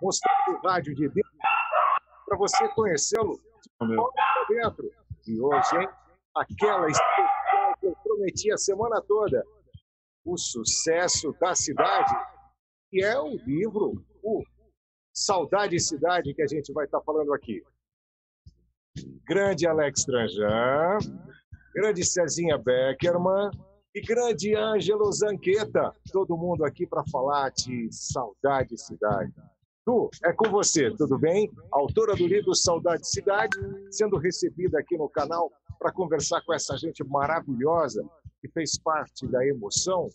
mostrando o rádio de dentro para você conhecê-lo de fora para dentro. E hoje, hein, aquela especial que eu prometi a semana toda, o sucesso da cidade, que é o livro, o Saudade e Cidade, que a gente vai estar falando aqui. Grande Alex Tranjan, grande Cezinha Beckerman e grande Ângelo Zanqueta. Todo mundo aqui para falar de Saudade e Cidade. Tu, é com você, tudo bem? Autora do livro Saudade e Cidade, sendo recebida aqui no canal para conversar com essa gente maravilhosa que fez parte da emoção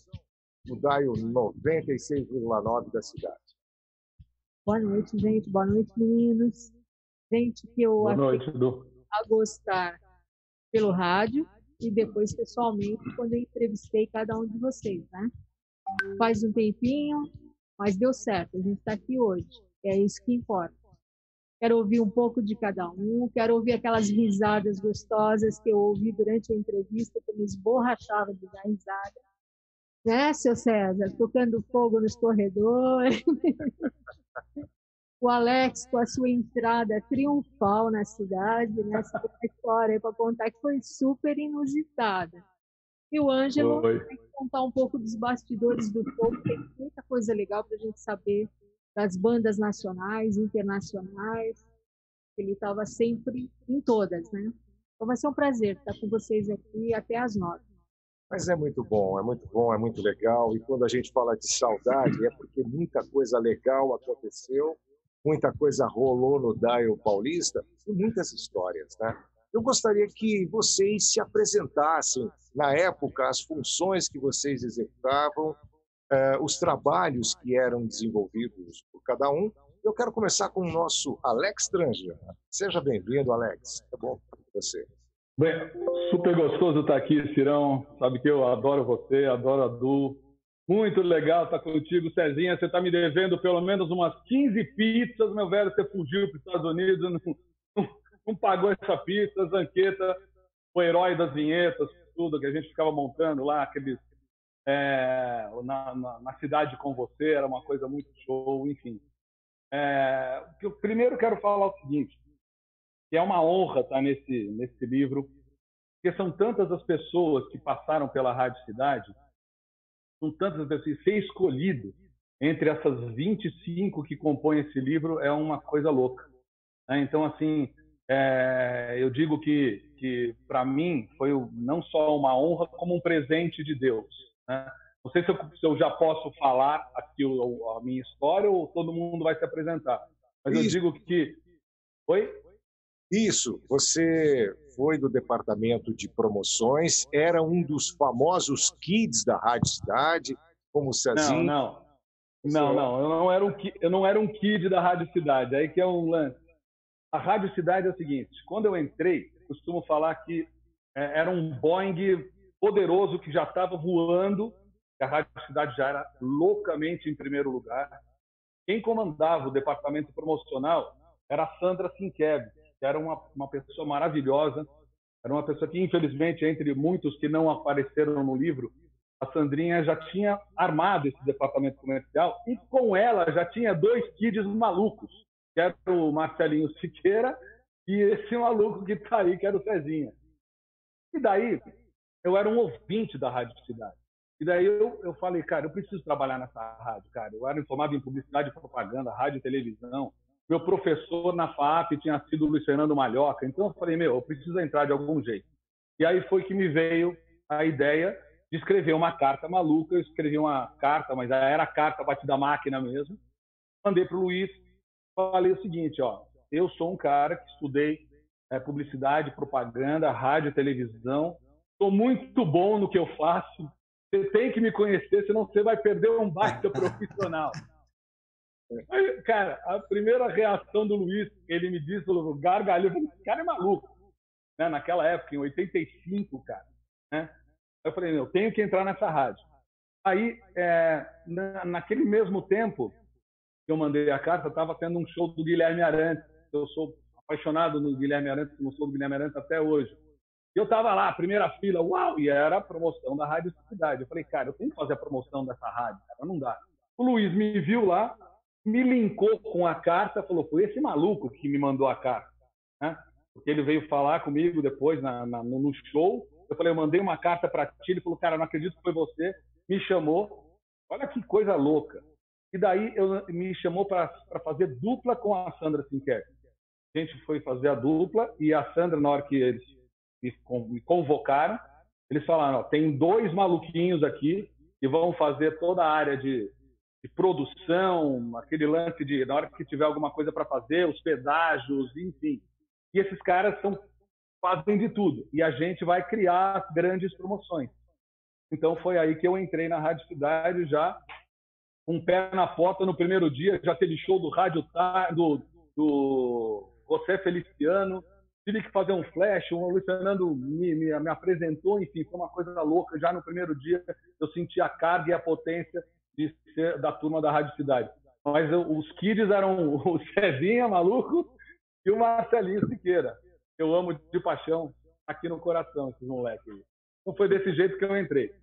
do Dial 96,9 da cidade. Boa noite, gente. Boa noite, meninos. Gente que eu a gostar pelo rádio e depois pessoalmente quando eu entrevistei cada um de vocês, né? Faz um tempinho, mas deu certo. A gente está aqui hoje. É isso que importa. Quero ouvir um pouco de cada um, quero ouvir aquelas risadas gostosas que eu ouvi durante a entrevista, que eu me esborrachava de dar risada. Né, seu César? Tocando fogo nos corredores. O Alex, com a sua entrada triunfal na cidade, né? Essa história para contar que foi super inusitada. E o Ângelo vai contar um pouco dos bastidores do fogo, tem muita coisa legal para a gente saber das bandas nacionais, internacionais. Ele estava sempre em todas, né? Então vai ser um prazer estar com vocês aqui até às 9. Mas é muito bom, é muito legal. E quando a gente fala de saudade, é porque muita coisa legal aconteceu, muita coisa rolou no Dial Paulista e muitas histórias, né? Eu gostaria que vocês se apresentassem, na época, as funções que vocês executavam, os trabalhos que eram desenvolvidos por cada um. Eu quero começar com o nosso Alex Tranjan. Seja bem-vindo, Alex. É bom estar com você. Bem, super gostoso estar aqui, Cirão. Sabe que eu adoro você, adoro a Du. Muito legal estar contigo, Cezinha. Você está me devendo pelo menos umas 15 pizzas, meu velho. Você fugiu para os Estados Unidos, não pagou essa pizza. Zanqueta, o herói das vinhetas, tudo que a gente ficava montando lá, aqueles na cidade com você, era uma coisa muito show, enfim. Eu primeiro quero falar o seguinte, que é uma honra estar nesse livro, porque são tantas as pessoas que passaram pela Rádio Cidade, são tantas as pessoas, ser escolhido entre essas 25 que compõem esse livro é uma coisa louca, né? Então, assim, eu digo que para mim foi não só uma honra, como um presente de Deus, né? Não sei se eu já posso falar aqui a minha história ou todo mundo vai se apresentar, mas eu digo que... Oi? Isso, você foi do departamento de promoções, era um dos famosos kids da Rádio Cidade, como o Cezinha. Não, eu não era um kid da Rádio Cidade, aí que é um lance. A Rádio Cidade é o seguinte, quando eu entrei, costumo falar que era um Boeing poderoso que já estava voando, a Rádio Cidade já era loucamente em primeiro lugar. Quem comandava o departamento promocional era a Sandra Sinkevich, que era uma pessoa maravilhosa, era uma pessoa que, infelizmente, entre muitos que não apareceram no livro, a Sandrinha já tinha armado esse departamento comercial e com ela já tinha 2 kids malucos, que era o Marcelinho Siqueira e esse maluco que está aí, que era o Cezinha. E daí, eu era um ouvinte da Rádio Cidade. E daí eu falei, cara, eu preciso trabalhar nessa rádio, cara. Eu era formado em publicidade e propaganda, rádio e televisão. Meu professor na FAP tinha sido o Luiz Fernando Malhoca. Então eu falei, eu preciso entrar de algum jeito. E aí foi que me veio a ideia de escrever uma carta maluca. Eu escrevi uma carta, mas era carta batida à máquina mesmo. Mandei para o Luiz, falei o seguinte, eu sou um cara que estudei publicidade, propaganda, rádio e televisão. Sou muito bom no que eu faço. Você tem que me conhecer, senão você vai perder um baita profissional. Aí, cara, a primeira reação do Luiz, ele me disse, falou, gargalhou, esse cara é maluco, né? Naquela época, em 85, cara, né? Eu falei, eu tenho que entrar nessa rádio. Aí, naquele mesmo tempo que eu mandei a carta, estava tendo um show do Guilherme Arantes. Eu sou apaixonado no Guilherme Arantes, no show do Guilherme Arantes até hoje. E eu estava lá, primeira fila, uau, e era a promoção da Rádio Cidade. Eu falei, cara, eu tenho que fazer a promoção dessa rádio, cara, não dá. O Luiz me viu lá, me linkou com a carta, falou, foi esse maluco que me mandou a carta, né? Porque ele veio falar comigo depois no show. Eu falei, eu mandei uma carta para ti. Ele falou, cara, não acredito que foi você. Me chamou. Olha que coisa louca. E daí me chamou para fazer dupla com a Sandra Sinquer. A gente foi fazer a dupla e a Sandra, na hora que eles me convocaram, eles falaram, ó, tem 2 maluquinhos aqui que vão fazer toda a área de produção, aquele lance de, na hora que tiver alguma coisa para fazer, os pedágios, enfim. E esses caras fazem de tudo. E a gente vai criar as grandes promoções. Então foi aí que eu entrei na Rádio Cidade já, com um pé na porta no primeiro dia, já teve show do Rádio do José Feliciano, tive que fazer um flash, o Luiz Fernando me apresentou, enfim, foi uma coisa louca. Já no primeiro dia eu senti a carga e a potência de ser da turma da Rádio Cidade. Mas os kids eram o Cezinha, maluco, e o Marcelinho Siqueira. Eu amo de paixão aqui no coração, esses moleques. Então foi desse jeito que eu entrei.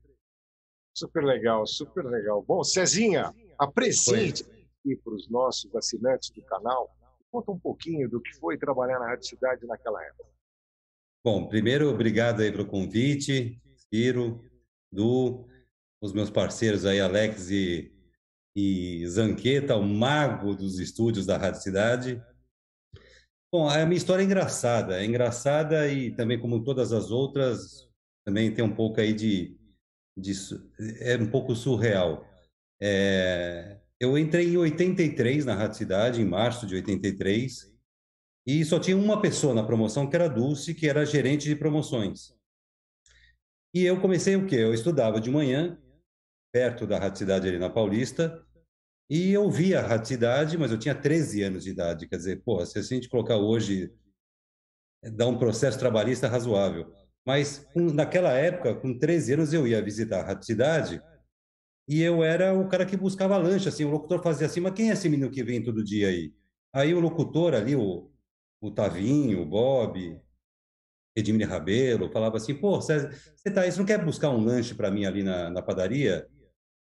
Super legal, super legal. Bom, Cezinha, apresente aqui para os nossos assinantes do canal. Conta um pouquinho do que foi trabalhar na Rádio Cidade naquela época. Bom, primeiro, obrigado aí pelo convite, Ciro, Du, os meus parceiros aí, Alex e Zanqueta, o mago dos estúdios da Rádio Cidade. Bom, a minha história é engraçada e também, como todas as outras, também tem um pouco aí é um pouco surreal. Eu entrei em 83 na Rádio Cidade, em março de 83, e só tinha uma pessoa na promoção, que era a Dulce, que era gerente de promoções. E eu comecei o quê? Eu estudava de manhã, perto da Rádio Cidade ali na Paulista, e eu via a Rádio Cidade, mas eu tinha 13 anos de idade. Quer dizer, pô, se a gente colocar hoje, dá um processo trabalhista razoável. Mas naquela época, com 13 anos, eu ia visitar a Rádio Cidade e eu era o cara que buscava lanche. Assim, o locutor fazia assim, mas quem é esse menino que vem todo dia aí? Aí o locutor ali, o Tavinho, o Bob, Edmir Rabelo, falava assim, pô, você não quer buscar um lanche para mim ali na padaria?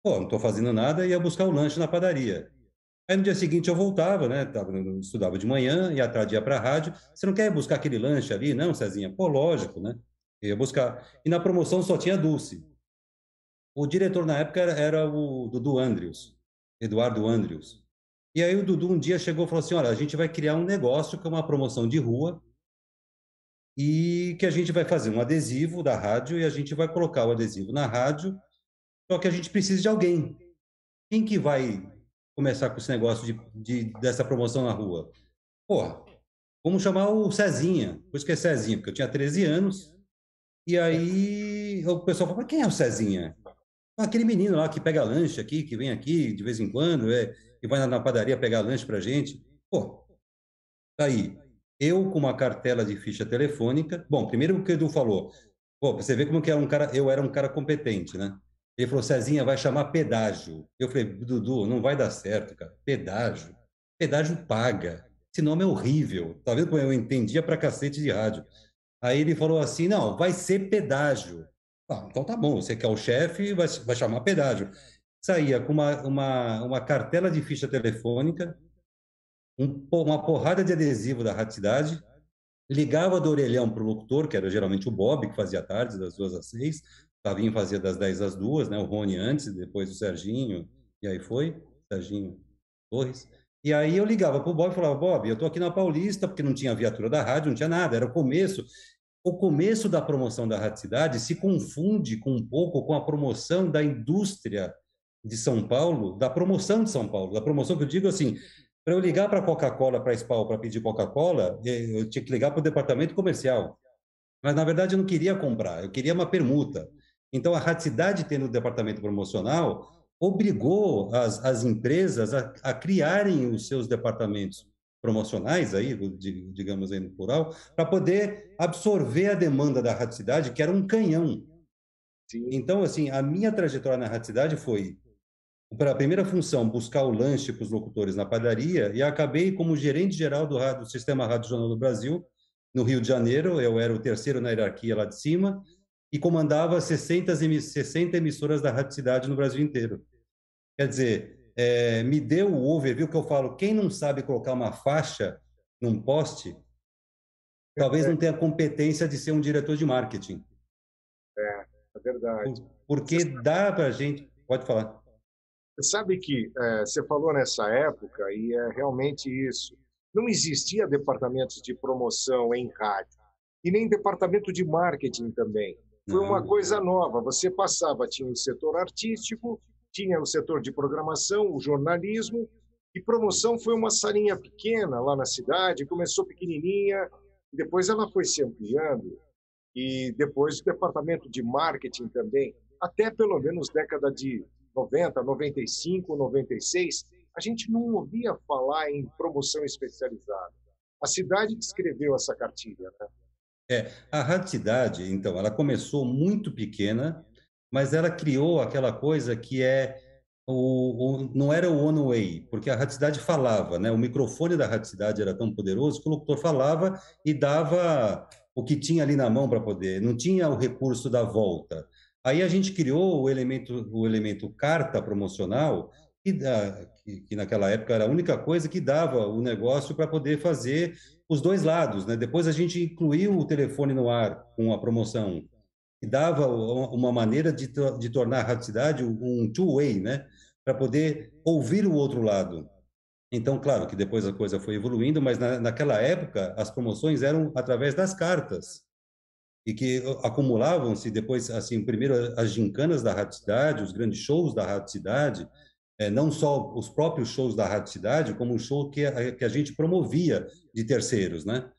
Pô, não estou fazendo nada, ia buscar o lanche na padaria. Aí no dia seguinte eu voltava, né? Estudava de manhã e à tarde ia para a rádio. Você não quer buscar aquele lanche ali? Não, Cezinha? Pô, lógico, né? Eu ia buscar. E na promoção só tinha Dulce. O diretor na época era o Dudu Andrius, Eduardo Andrius. E aí o Dudu um dia chegou e falou assim, olha, a gente vai criar um negócio que é uma promoção de rua e que a gente vai fazer um adesivo da rádio e a gente vai colocar o adesivo na rádio, só que a gente precisa de alguém. Quem que vai começar com esse negócio dessa promoção na rua? Porra, vamos chamar o Cezinha. Por isso que é Cezinha, porque eu tinha 13 anos. E aí o pessoal falou, mas quem é o Cezinha? Aquele menino lá que pega lanche aqui, que vem aqui de vez em quando, que vai na padaria pegar lanche pra gente. Pô, tá aí. Eu com uma cartela de ficha telefônica. Bom, primeiro o que o Edu falou. Pô, você vê como que eu era um cara competente, né? Ele falou, Cezinha, vai chamar pedágio. Eu falei, Dudu, não vai dar certo, cara. Pedágio. Pedágio paga. Esse nome é horrível. Tá vendo como eu entendia pra cacete de rádio? Aí ele falou assim, não, vai ser pedágio. Ah, então tá bom, você que é o chefe, vai chamar pedágio. Saía com uma cartela de ficha telefônica, uma porrada de adesivo da Rádio Cidade, ligava do orelhão para o locutor, que era geralmente o Bob, que fazia tardes, das 2 às 6, o Tavinho fazia das 10 às 2, né? O Rony antes, depois o Serginho, e aí foi, Serginho Torres. E aí eu ligava para o Bob e falava, Bob, eu estou aqui na Paulista, porque não tinha viatura da rádio, não tinha nada, era o começo. O começo da promoção da Rádio Cidade se confunde um pouco com a promoção da indústria de São Paulo, da promoção de São Paulo, da promoção que eu digo assim, para eu ligar para a Coca-Cola, para a Spal, para pedir Coca-Cola, eu tinha que ligar para o departamento comercial. Mas, na verdade, eu não queria comprar, eu queria uma permuta. Então, a Rádio Cidade, tendo o departamento promocional, obrigou as empresas a criarem os seus departamentos promocionais, aí, digamos aí no plural, para poder absorver a demanda da Rádio Cidade, que era um canhão. Sim. Então, assim, a minha trajetória na Rádio Cidade foi, para a primeira função, buscar o lanche para os locutores na padaria, e acabei como gerente geral do Sistema Rádio Jornal do Brasil, no Rio de Janeiro. Eu era o terceiro na hierarquia lá de cima, e comandava 60 emissoras da Rádio Cidade no Brasil inteiro. Quer dizer, me deu o overview que eu falo, quem não sabe colocar uma faixa num poste, talvez não tenha competência de ser um diretor de marketing. É verdade. Porque dá para a gente... Pode falar. Você sabe que você falou nessa época, e é realmente isso. Não existia departamentos de promoção em rádio, e nem departamento de marketing também. Foi uma coisa nova. Você passava, tinha o setor artístico, tinha o setor de programação, o jornalismo, e promoção foi uma salinha pequena lá na cidade, começou pequenininha, depois ela foi se ampliando, e depois o departamento de marketing também, até pelo menos década de 90, 95, 96, a gente não ouvia falar em promoção especializada. A cidade descreveu essa cartilha, né? A Rádio Cidade, então, ela começou muito pequena, mas ela criou aquela coisa que não era o one way, porque a Rádio Cidade falava, né? O microfone da Rádio Cidade era tão poderoso que o locutor falava e dava o que tinha ali na mão para poder, não tinha o recurso da volta. Aí a gente criou o elemento carta promocional, que naquela época era a única coisa que dava o negócio para poder fazer os dois lados, né? Depois a gente incluiu o telefone no ar com a promoção, que dava uma maneira de tornar a Rádio Cidade um two-way, né? Para poder ouvir o outro lado. Então, claro que depois a coisa foi evoluindo, mas naquela época as promoções eram através das cartas e que acumulavam-se depois, assim, primeiro as gincanas da Rádio Cidade, os grandes shows da Rádio Cidade, não só os próprios shows da Rádio Cidade, como o show que a gente promovia de terceiros, né?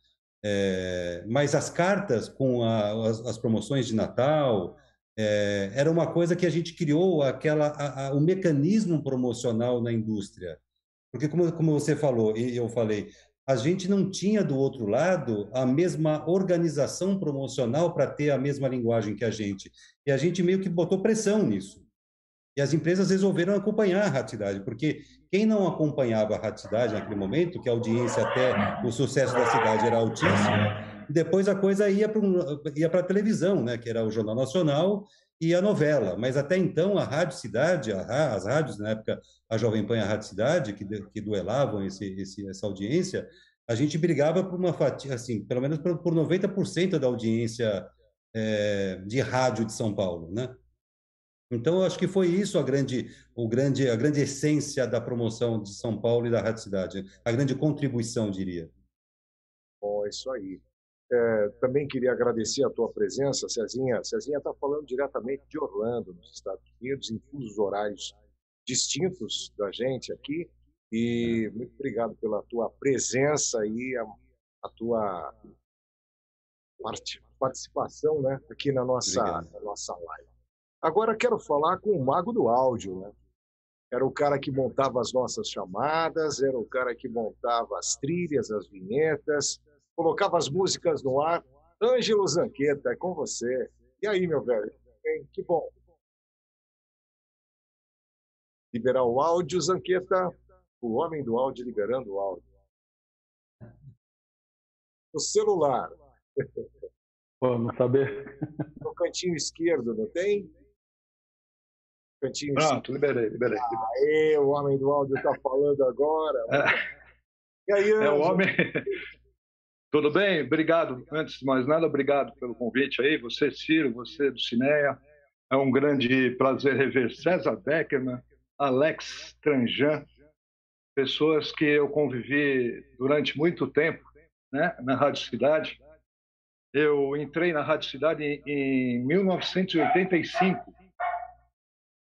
Mas as cartas com as promoções de Natal, era uma coisa que a gente criou o mecanismo promocional na indústria. Porque, como você falou, e eu falei, a gente não tinha do outro lado a mesma organização promocional para ter a mesma linguagem que a gente. E a gente meio que botou pressão nisso. E as empresas resolveram acompanhar a Rádio Cidade, porque quem não acompanhava a Rádio Cidade naquele momento, que a audiência até o sucesso da cidade era altíssimo, depois a coisa ia para a televisão, né, que era o Jornal Nacional e a novela. Mas até então a Rádio Cidade, as rádios, na época a Jovem Pan e a Rádio Cidade, que duelavam essa audiência, a gente brigava por uma fatia, assim, pelo menos por 90% da audiência de rádio de São Paulo, né? Então, eu acho que foi isso a grande essência da promoção de São Paulo e da Rádio Cidade, a grande contribuição, diria. Bom, é isso aí. Também queria agradecer a tua presença, Cezinha. Cezinha está falando diretamente de Orlando, nos Estados Unidos, em fusos horários distintos da gente aqui. E muito obrigado pela tua presença e a tua participação, né, aqui na nossa live. Agora quero falar com o mago do áudio, né? Era o cara que montava as nossas chamadas, era o cara que montava as trilhas, as vinhetas, colocava as músicas no ar. Ângelo Zanqueta, é com você. E aí, meu velho? Que bom. Liberar o áudio, Zanqueta. O homem do áudio liberando o áudio. O celular. Vamos saber. No cantinho esquerdo, não tem? Cantinho Pronto, liberei. Aê, o homem do áudio está falando agora. E aí, o homem... Tudo bem? Obrigado. Antes de mais nada, obrigado pelo convite aí. Você, Ciro, você do Cineia. É um grande prazer rever César Beckerman, Alex Tranjan, pessoas que eu convivi durante muito tempo, né, na Rádio Cidade. Eu entrei na Rádio Cidade em 1985,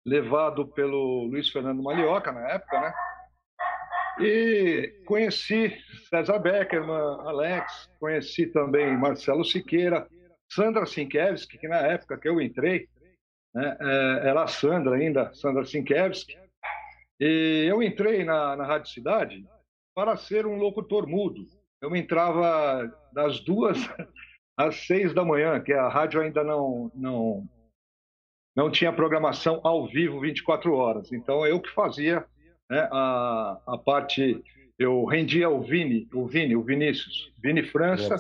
levado pelo Luiz Fernando Malioca, na época, né? E conheci César Beckerman, Alex, conheci também Marcelo Siqueira, Sandra Sinkevski, que na época que eu entrei, né, era a Sandra ainda, Sandra Sinkevski. E eu entrei na Rádio Cidade para ser um locutor mudo. Eu entrava das 2 às 6 da manhã, que a rádio ainda não tinha programação ao vivo 24 horas. Então, eu que fazia, né, a parte... Eu rendia o Vinícius, Vini França,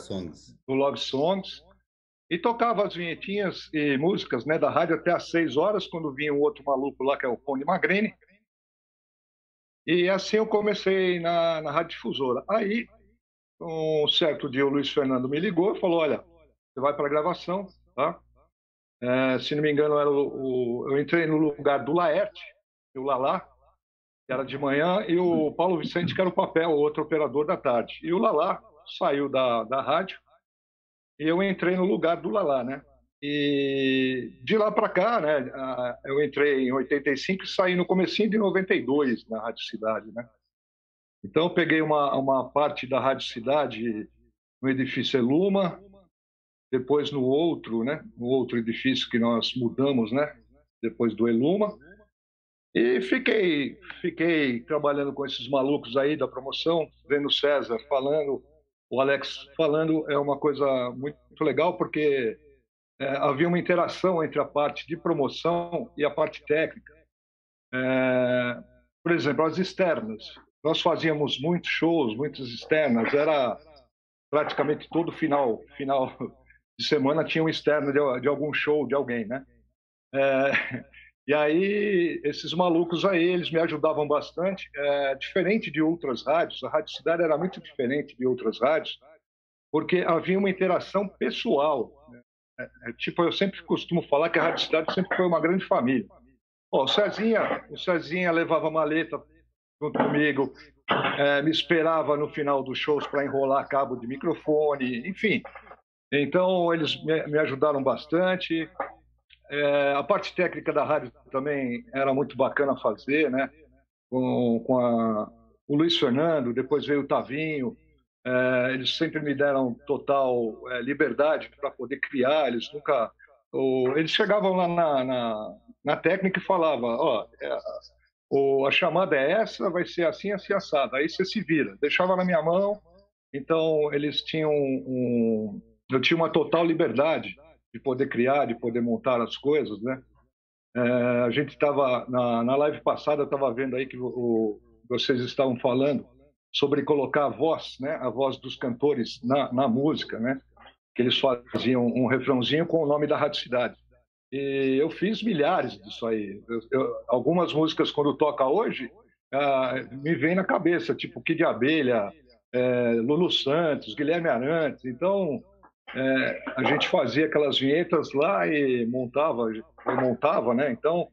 do Love Songs, e tocava as vinhetinhas e músicas, né, da rádio até às 6 horas, quando vinha um outro maluco lá, que é o Conde Magrini, E assim eu comecei na Rádio Difusora. Aí, um certo dia, o Luiz Fernando me ligou e falou: olha, você vai para a gravação, tá? Se não me engano, eu entrei no lugar do Laerte, o Lalá, que era de manhã, e o Paulo Vicente, que era o papel, o outro operador da tarde. E o Lalá saiu da rádio e eu entrei no lugar do Lalá, né? E de lá para cá, né, eu entrei em 85 e saí no comecinho de 92 na Rádio Cidade, né? Então eu peguei uma parte da Rádio Cidade no edifício Eluma, depois no outro, né, no outro edifício que nós mudamos, né, depois do Eluma, e fiquei trabalhando com esses malucos aí da promoção, vendo o César falando, o Alex falando, é uma coisa muito legal, porque havia uma interação entre a parte de promoção e a parte técnica. Por exemplo, as externas. Nós fazíamos muitos shows, muitas externas, era praticamente todo final de semana tinha um externo de algum show de alguém, né? E aí, esses malucos aí, eles me ajudavam bastante. Diferente de outras rádios, a Rádio Cidade era muito diferente de outras rádios, porque havia uma interação pessoal, né? Tipo, eu sempre costumo falar que a Rádio Cidade sempre foi uma grande família. O Cezinha levava maleta junto comigo, me esperava no final dos shows para enrolar cabo de microfone, enfim. Então, eles me ajudaram bastante. A parte técnica da rádio também era muito bacana fazer, né? Com o Luiz Fernando, depois veio o Tavinho. Eles sempre me deram total liberdade para poder criar. Eles nunca... Eles chegavam lá na técnica e falavam, a chamada é essa, vai ser assim, assim, assado. Aí você se vira. Deixava na minha mão. Então, eles tinham eu tinha uma total liberdade de poder criar, de poder montar as coisas, né? A gente estava, na live passada, eu estava vendo aí que vocês estavam falando sobre colocar a voz, né? A voz dos cantores na música, né? Que eles faziam um refrãozinho com o nome da Rádio Cidade. E eu fiz milhares disso aí. Algumas músicas, quando toca hoje, me vem na cabeça, tipo Kid de Abelha, Lulu Santos, Guilherme Arantes. Então, a gente fazia aquelas vinhetas lá e montava, né? Então,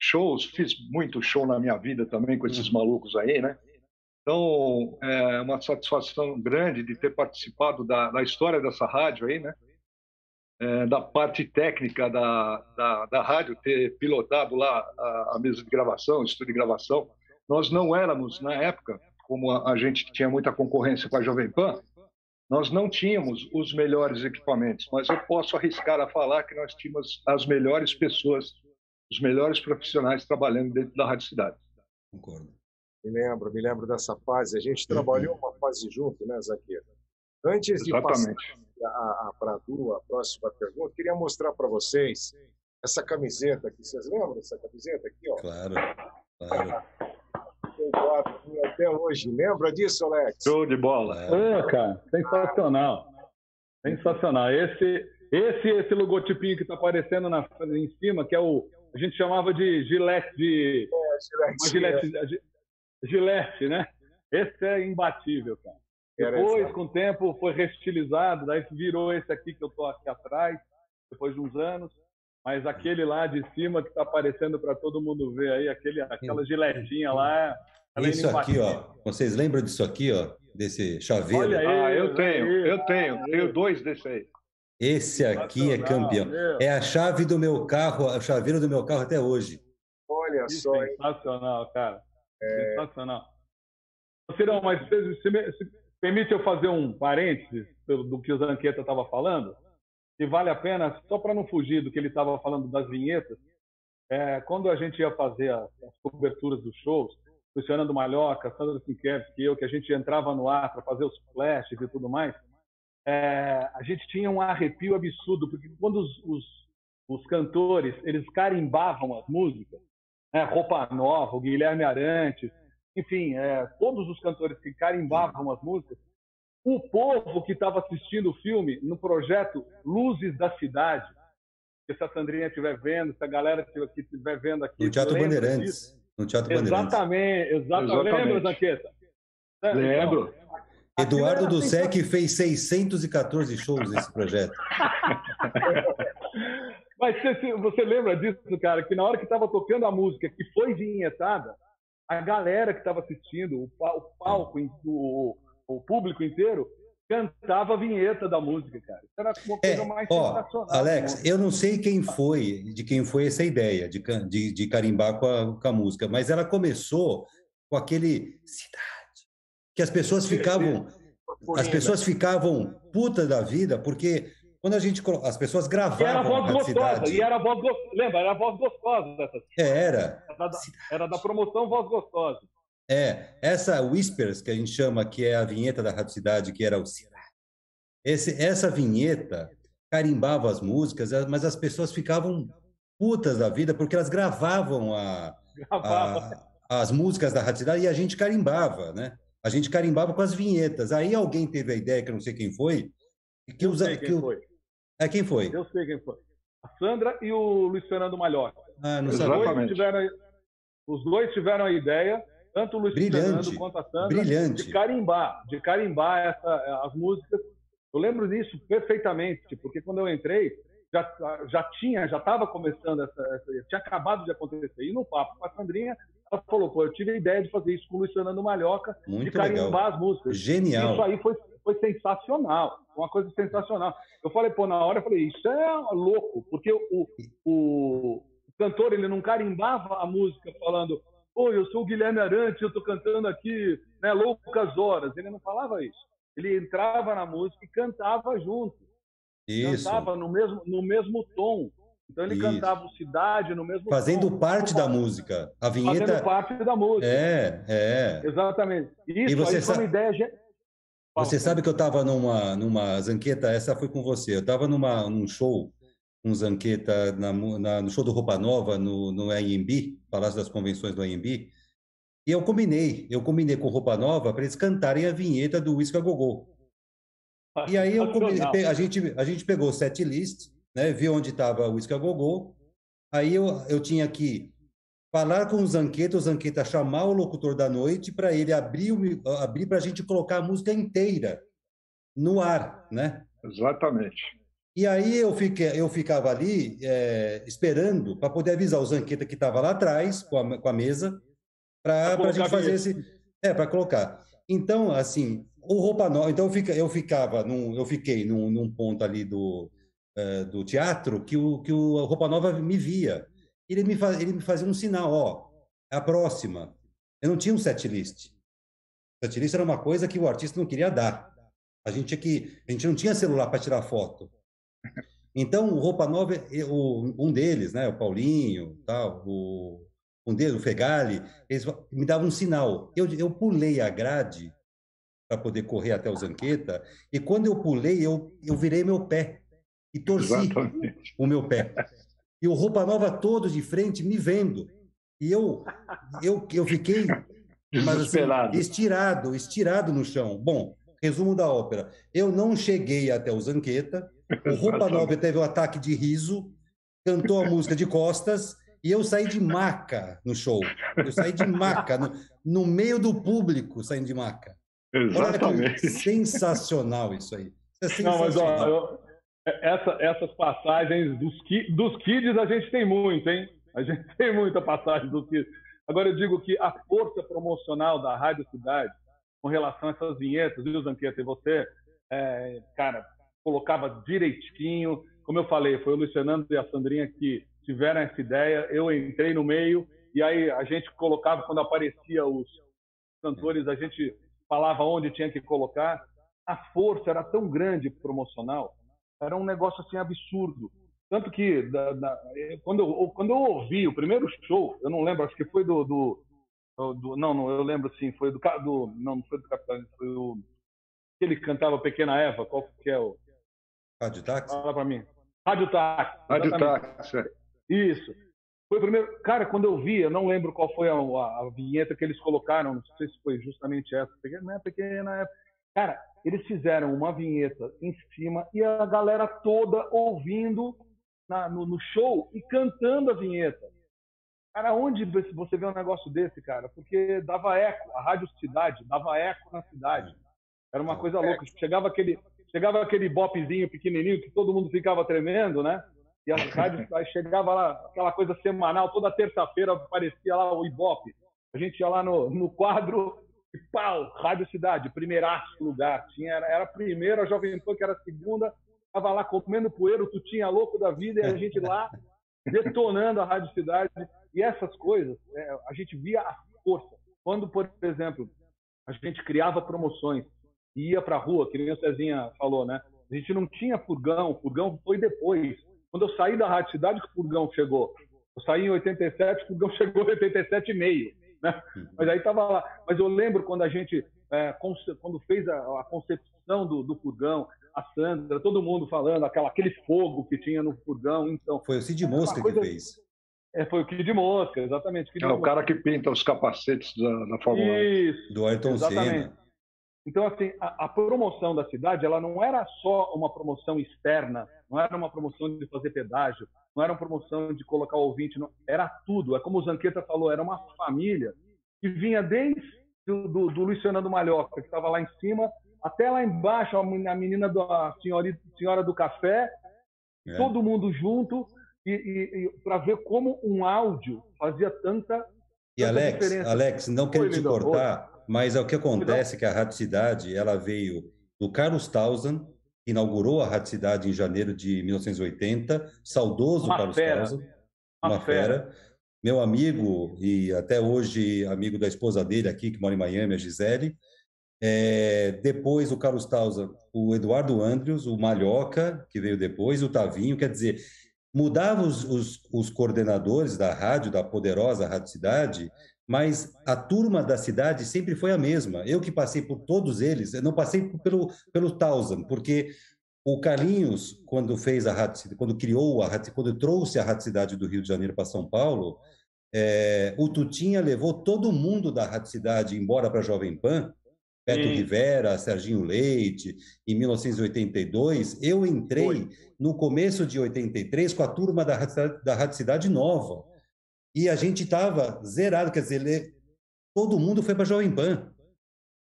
shows, fiz muito show na minha vida também com esses malucos aí, né? Então, é uma satisfação grande de ter participado da história dessa rádio aí, né? Da parte técnica da rádio, ter pilotado lá a mesa de gravação, o estúdio de gravação. Nós não éramos, na época, como a gente tinha muita concorrência com a Jovem Pan, nós não tínhamos os melhores equipamentos, mas eu posso arriscar a falar que nós tínhamos as melhores pessoas, os melhores profissionais trabalhando dentro da Rádio Cidade. Concordo. Me lembro dessa fase. A gente trabalhou uma fase junto, né, Zaqueiro? Antes de passar para a próxima pergunta, queria mostrar para vocês essa camiseta aqui. Vocês lembram dessa camiseta aqui? Ó? Claro. Eu guardo até hoje. Lembra disso, Alex? Show de bola. Cara, sensacional. Sensacional. Esse logotipinho que está aparecendo em cima, que a gente chamava de Gillette, Gillette, né? Esse é imbatível, cara. Depois, com o tempo, foi reestilizado, daí virou esse aqui que eu estou aqui atrás, depois de uns anos. Mas aquele lá de cima que está aparecendo para todo mundo ver aí, aquela giletinha lá... Isso aqui, ó. Vocês lembram disso aqui, ó? Desse chaveiro? Olha aí, eu tenho 2 desse aí. Esse aqui é campeão. É a chave do meu carro, o chaveiro do meu carro até hoje. Olha só. Sensacional, cara. Sensacional. Cirão, mas se permite eu fazer um parênteses do que o Zanqueta estava falando? Se vale a pena, só para não fugir do que ele estava falando das vinhetas, quando a gente ia fazer as coberturas dos shows, Luciano Malhoca, Sandra Sinkevski, que a gente entrava no ar para fazer os flashes e tudo mais, a gente tinha um arrepio absurdo, porque quando os cantores eles carimbavam as músicas, Roupa Nova, o Guilherme Arantes, enfim, todos os cantores que carimbavam as músicas, o povo que estava assistindo o filme no projeto Luzes da Cidade, se a Sandrinha estiver vendo, se a galera que estiver vendo aqui... No Teatro Bandeirantes. no Teatro Bandeirantes. Exatamente. Lembra, Zanqueta? Lembro. Eduardo Dussek fez 614 shows nesse projeto. Mas você lembra disso, cara? Que na hora que estava tocando a música, que foi vinhetada, a galera que estava assistindo, o palco, o público inteiro, cantava a vinheta da música, cara. Isso era uma coisa mais sensacional. Alex, eu não sei de quem foi essa ideia de carimbar com a música, mas ela começou com aquele cidade, que as pessoas ficavam putas da vida, porque quando as pessoas gravavam era a voz gostosa, cidade, e era a voz gostosa, lembra? Era a voz gostosa dessa cidade. Era da promoção Voz Gostosa. Essa Whispers, que a gente chama, que é a vinheta da Rádio Cidade, que era o cidade. Essa vinheta carimbava as músicas, mas as pessoas ficavam putas da vida, porque elas gravavam as músicas da Rádio Cidade e a gente carimbava, né? A gente carimbava com as vinhetas. Aí alguém teve a ideia, que eu não sei quem foi, Quem foi? Quem foi? Eu sei quem foi. A Sandra e o Luiz Fernando Malhoca. Não sabia. Os dois tiveram a ideia, tanto o Luiz Fernando quanto a Sandra, de carimbar as músicas. Eu lembro disso perfeitamente, porque quando eu entrei, já estava começando tinha acabado de acontecer. E no papo com a Sandrinha, ela falou, eu tive a ideia de fazer isso com o Luiz Fernando Malhoca, de carimbar legal. As músicas. Genial. Isso aí foi sensacional, uma coisa sensacional. Eu falei, na hora, isso é louco, porque o cantor, ele não carimbava a música falando, eu sou o Guilherme Arantes, eu estou cantando aqui, né, Loucas Horas. Ele não falava isso. Ele entrava na música e cantava junto. Isso. Cantava no mesmo tom. Então ele cantava o Cidade no mesmo fazendo tom. parte da música. A vinheta... Fazendo parte da música. Exatamente. Isso aí foi uma ideia... Você sabe que eu estava numa Zanqueta, essa foi com você, eu estava num show, um Zanqueta, no show do Roupa Nova, no AMB, Palácio das Convenções do AMB, e eu combinei com o Roupa Nova para eles cantarem a vinheta do Whisky a Gogô. E aí a gente pegou o set list, né, viu onde estava o Whisky a Gogô, aí eu tinha que falar com o Zanqueta chamar o locutor da noite para ele abrir para a gente colocar a música inteira no ar, né? Exatamente. E aí eu ficava ali esperando para poder avisar o Zanqueta que estava lá atrás com a mesa para a gente fazer para colocar. Então, assim, o Roupa Nova. Então eu fiquei num ponto ali do teatro que o Roupa Nova me via. Ele me fazia um sinal, a próxima. Eu não tinha um set list. O set list era uma coisa que o artista não queria dar. A gente não tinha celular para tirar foto. Então, o Roupa Nova, um deles, né, o Paulinho, tal, um deles, o Fegali, eles me davam um sinal. Eu pulei a grade para poder correr até o Zanqueta, e quando eu pulei, eu virei meu pé e torci o meu pé. E o Roupa Nova todo de frente me vendo. E eu fiquei desesperado, assim, estirado no chão. Bom, resumo da ópera. Eu não cheguei até o Zanqueta, o Roupa Nova teve um ataque de riso, cantou a música de costas, e eu saí de maca no show. Eu saí de maca, no meio do público, saindo de maca. Exatamente. Olha que sensacional isso aí. Isso é sensacional. Não, mas essas passagens dos kids a gente tem muito, hein? A gente tem muita passagem dos kids. Agora eu digo que a força promocional da Rádio Cidade com relação a essas vinhetas, viu, Zanqueta? E você, cara, colocava direitinho. Como eu falei, foi o Luiz Fernando e a Sandrinha que tiveram essa ideia. Eu entrei no meio e aí a gente colocava, quando aparecia os cantores, a gente falava onde tinha que colocar. A força era tão grande promocional. Era um negócio assim absurdo. Tanto que quando eu ouvi o primeiro show, eu não lembro, acho que foi não, eu lembro assim, foi não foi do Capitão, foi que ele cantava Pequena Eva, qual que é o... Rádio Táxi? Fala pra mim. Rádio Táxi. Rádio Táxi. Isso. Foi o primeiro... Cara, quando eu vi, eu não lembro qual foi a vinheta que eles colocaram, não sei se foi justamente essa, Pequena Eva. Cara, eles fizeram uma vinheta em cima e a galera toda ouvindo no show e cantando a vinheta. Cara, onde você vê um negócio desse, cara? Porque dava eco, a Rádio Cidade dava eco na cidade. Era uma coisa louca. Chegava aquele bopzinho pequenininho que todo mundo ficava tremendo, né? E as rádios, aí chegava lá, aquela coisa semanal, toda terça-feira aparecia lá o Ibope. A gente ia lá no quadro e pau, Rádio Cidade, primeiraço lugar. Era a primeira, a Jovem Pan, que era a segunda, estava lá comendo poeira, tu tinha louco da vida, e a gente lá detonando a Rádio Cidade. E essas coisas, a gente via a força. Quando, por exemplo, a gente criava promoções e ia para a rua, que nem o Cezinha falou, né? A gente não tinha furgão, o furgão foi depois. Quando eu saí da Rádio Cidade, que o furgão chegou. Eu saí em 87, o furgão chegou em 87,5, né? Mas aí estava lá. Mas eu lembro quando a gente, quando fez a concepção do furgão, a Sandra, todo mundo falando, aquele fogo que tinha no furgão. Então, foi o Cid Mosca que fez. Foi o Kid Mosca, exatamente. O cara que pinta os capacetes da Fórmula 1. Isso, do Ayrton Senna. Então, assim, a promoção da cidade, ela não era só uma promoção externa, não era uma promoção de fazer pedágio, não era uma promoção de colocar o ouvinte, não, era tudo. É como o Zanqueta falou, era uma família que vinha desde do Luiz Fernando Malhoca, que estava lá em cima, até lá embaixo, a menina da senhora do café, todo mundo junto, e para ver como um áudio fazia tanta diferença. Alex, não quero te cortar, mas o que acontece é que a Rádio Cidade, ela veio do Carlos Townsend, que inaugurou a Rádio Cidade em janeiro de 1980, saudoso Carlos Townsend, uma fera. Meu amigo, e até hoje amigo da esposa dele aqui, que mora em Miami, a Gisele. Depois o Carlos Townsend, o Eduardo Andrews, o Malhoca, que veio depois, o Tavinho, quer dizer, mudava os coordenadores da rádio, da poderosa Rádio Cidade, mas a turma da cidade sempre foi a mesma. Eu que passei por todos eles, eu não passei pelo Townsend, porque o Carlinhos, quando fez a rádio, quando criou a rádio, quando trouxe a Rádio Cidade do Rio de Janeiro para São Paulo, o Tutinha levou todo mundo da Rádio Cidade embora para a Jovem Pan, Beto Rivera, Serginho Leite, em 1982. Eu entrei no começo de 83 com a turma da Rádio Cidade Nova. E a gente estava zerado, quer dizer, todo mundo foi para a Jovem Pan.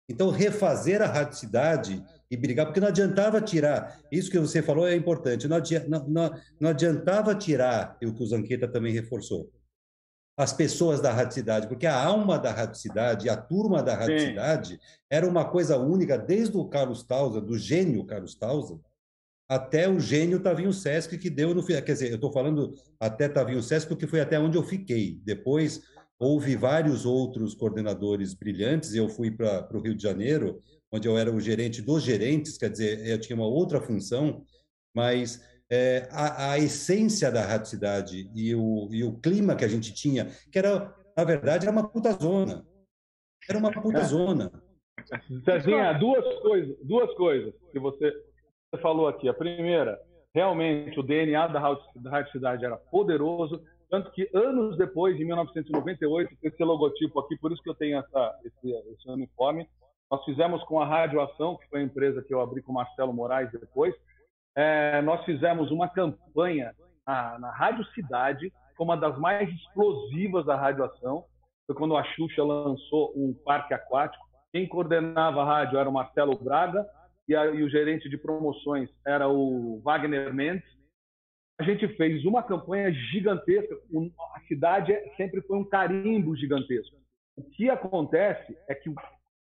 Então, refazer a Rádio Cidade e brigar, porque não adiantava tirar, isso que você falou é importante, não adiantava tirar, o que o Zanqueta também reforçou, as pessoas da Rádio Cidade, porque a alma da Rádio Cidade, a turma da Rádio Cidade, era uma coisa única, desde o Carlos Townsend, do gênio Carlos Townsend, até o gênio Tavinho Sesc, que deu no... Quer dizer, eu estou falando até Tavinho Sesc, porque foi até onde eu fiquei. Depois, houve vários outros coordenadores brilhantes, eu fui para o Rio de Janeiro, onde eu era o gerente dos gerentes, quer dizer, eu tinha uma outra função, mas a essência da Rádio Cidade e o clima que a gente tinha, que era, na verdade, era uma puta zona. Era uma puta zona. Cezinha, duas coisas que você falou aqui. A primeira, realmente, o DNA da Rádio Cidade era poderoso, tanto que anos depois, em 1998, esse logotipo aqui, por isso que eu tenho esse uniforme, nós fizemos com a Rádio Ação, que foi a empresa que eu abri com o Marcelo Moraes depois, nós fizemos uma campanha na Rádio Cidade, foi uma das mais explosivas da Rádio Ação, foi quando a Xuxa lançou um parque aquático. Quem coordenava a rádio era o Marcelo Braga, e o gerente de promoções era o Wagner Mendes. A gente fez uma campanha gigantesca. A cidade sempre foi um carimbo gigantesco. O que acontece é que o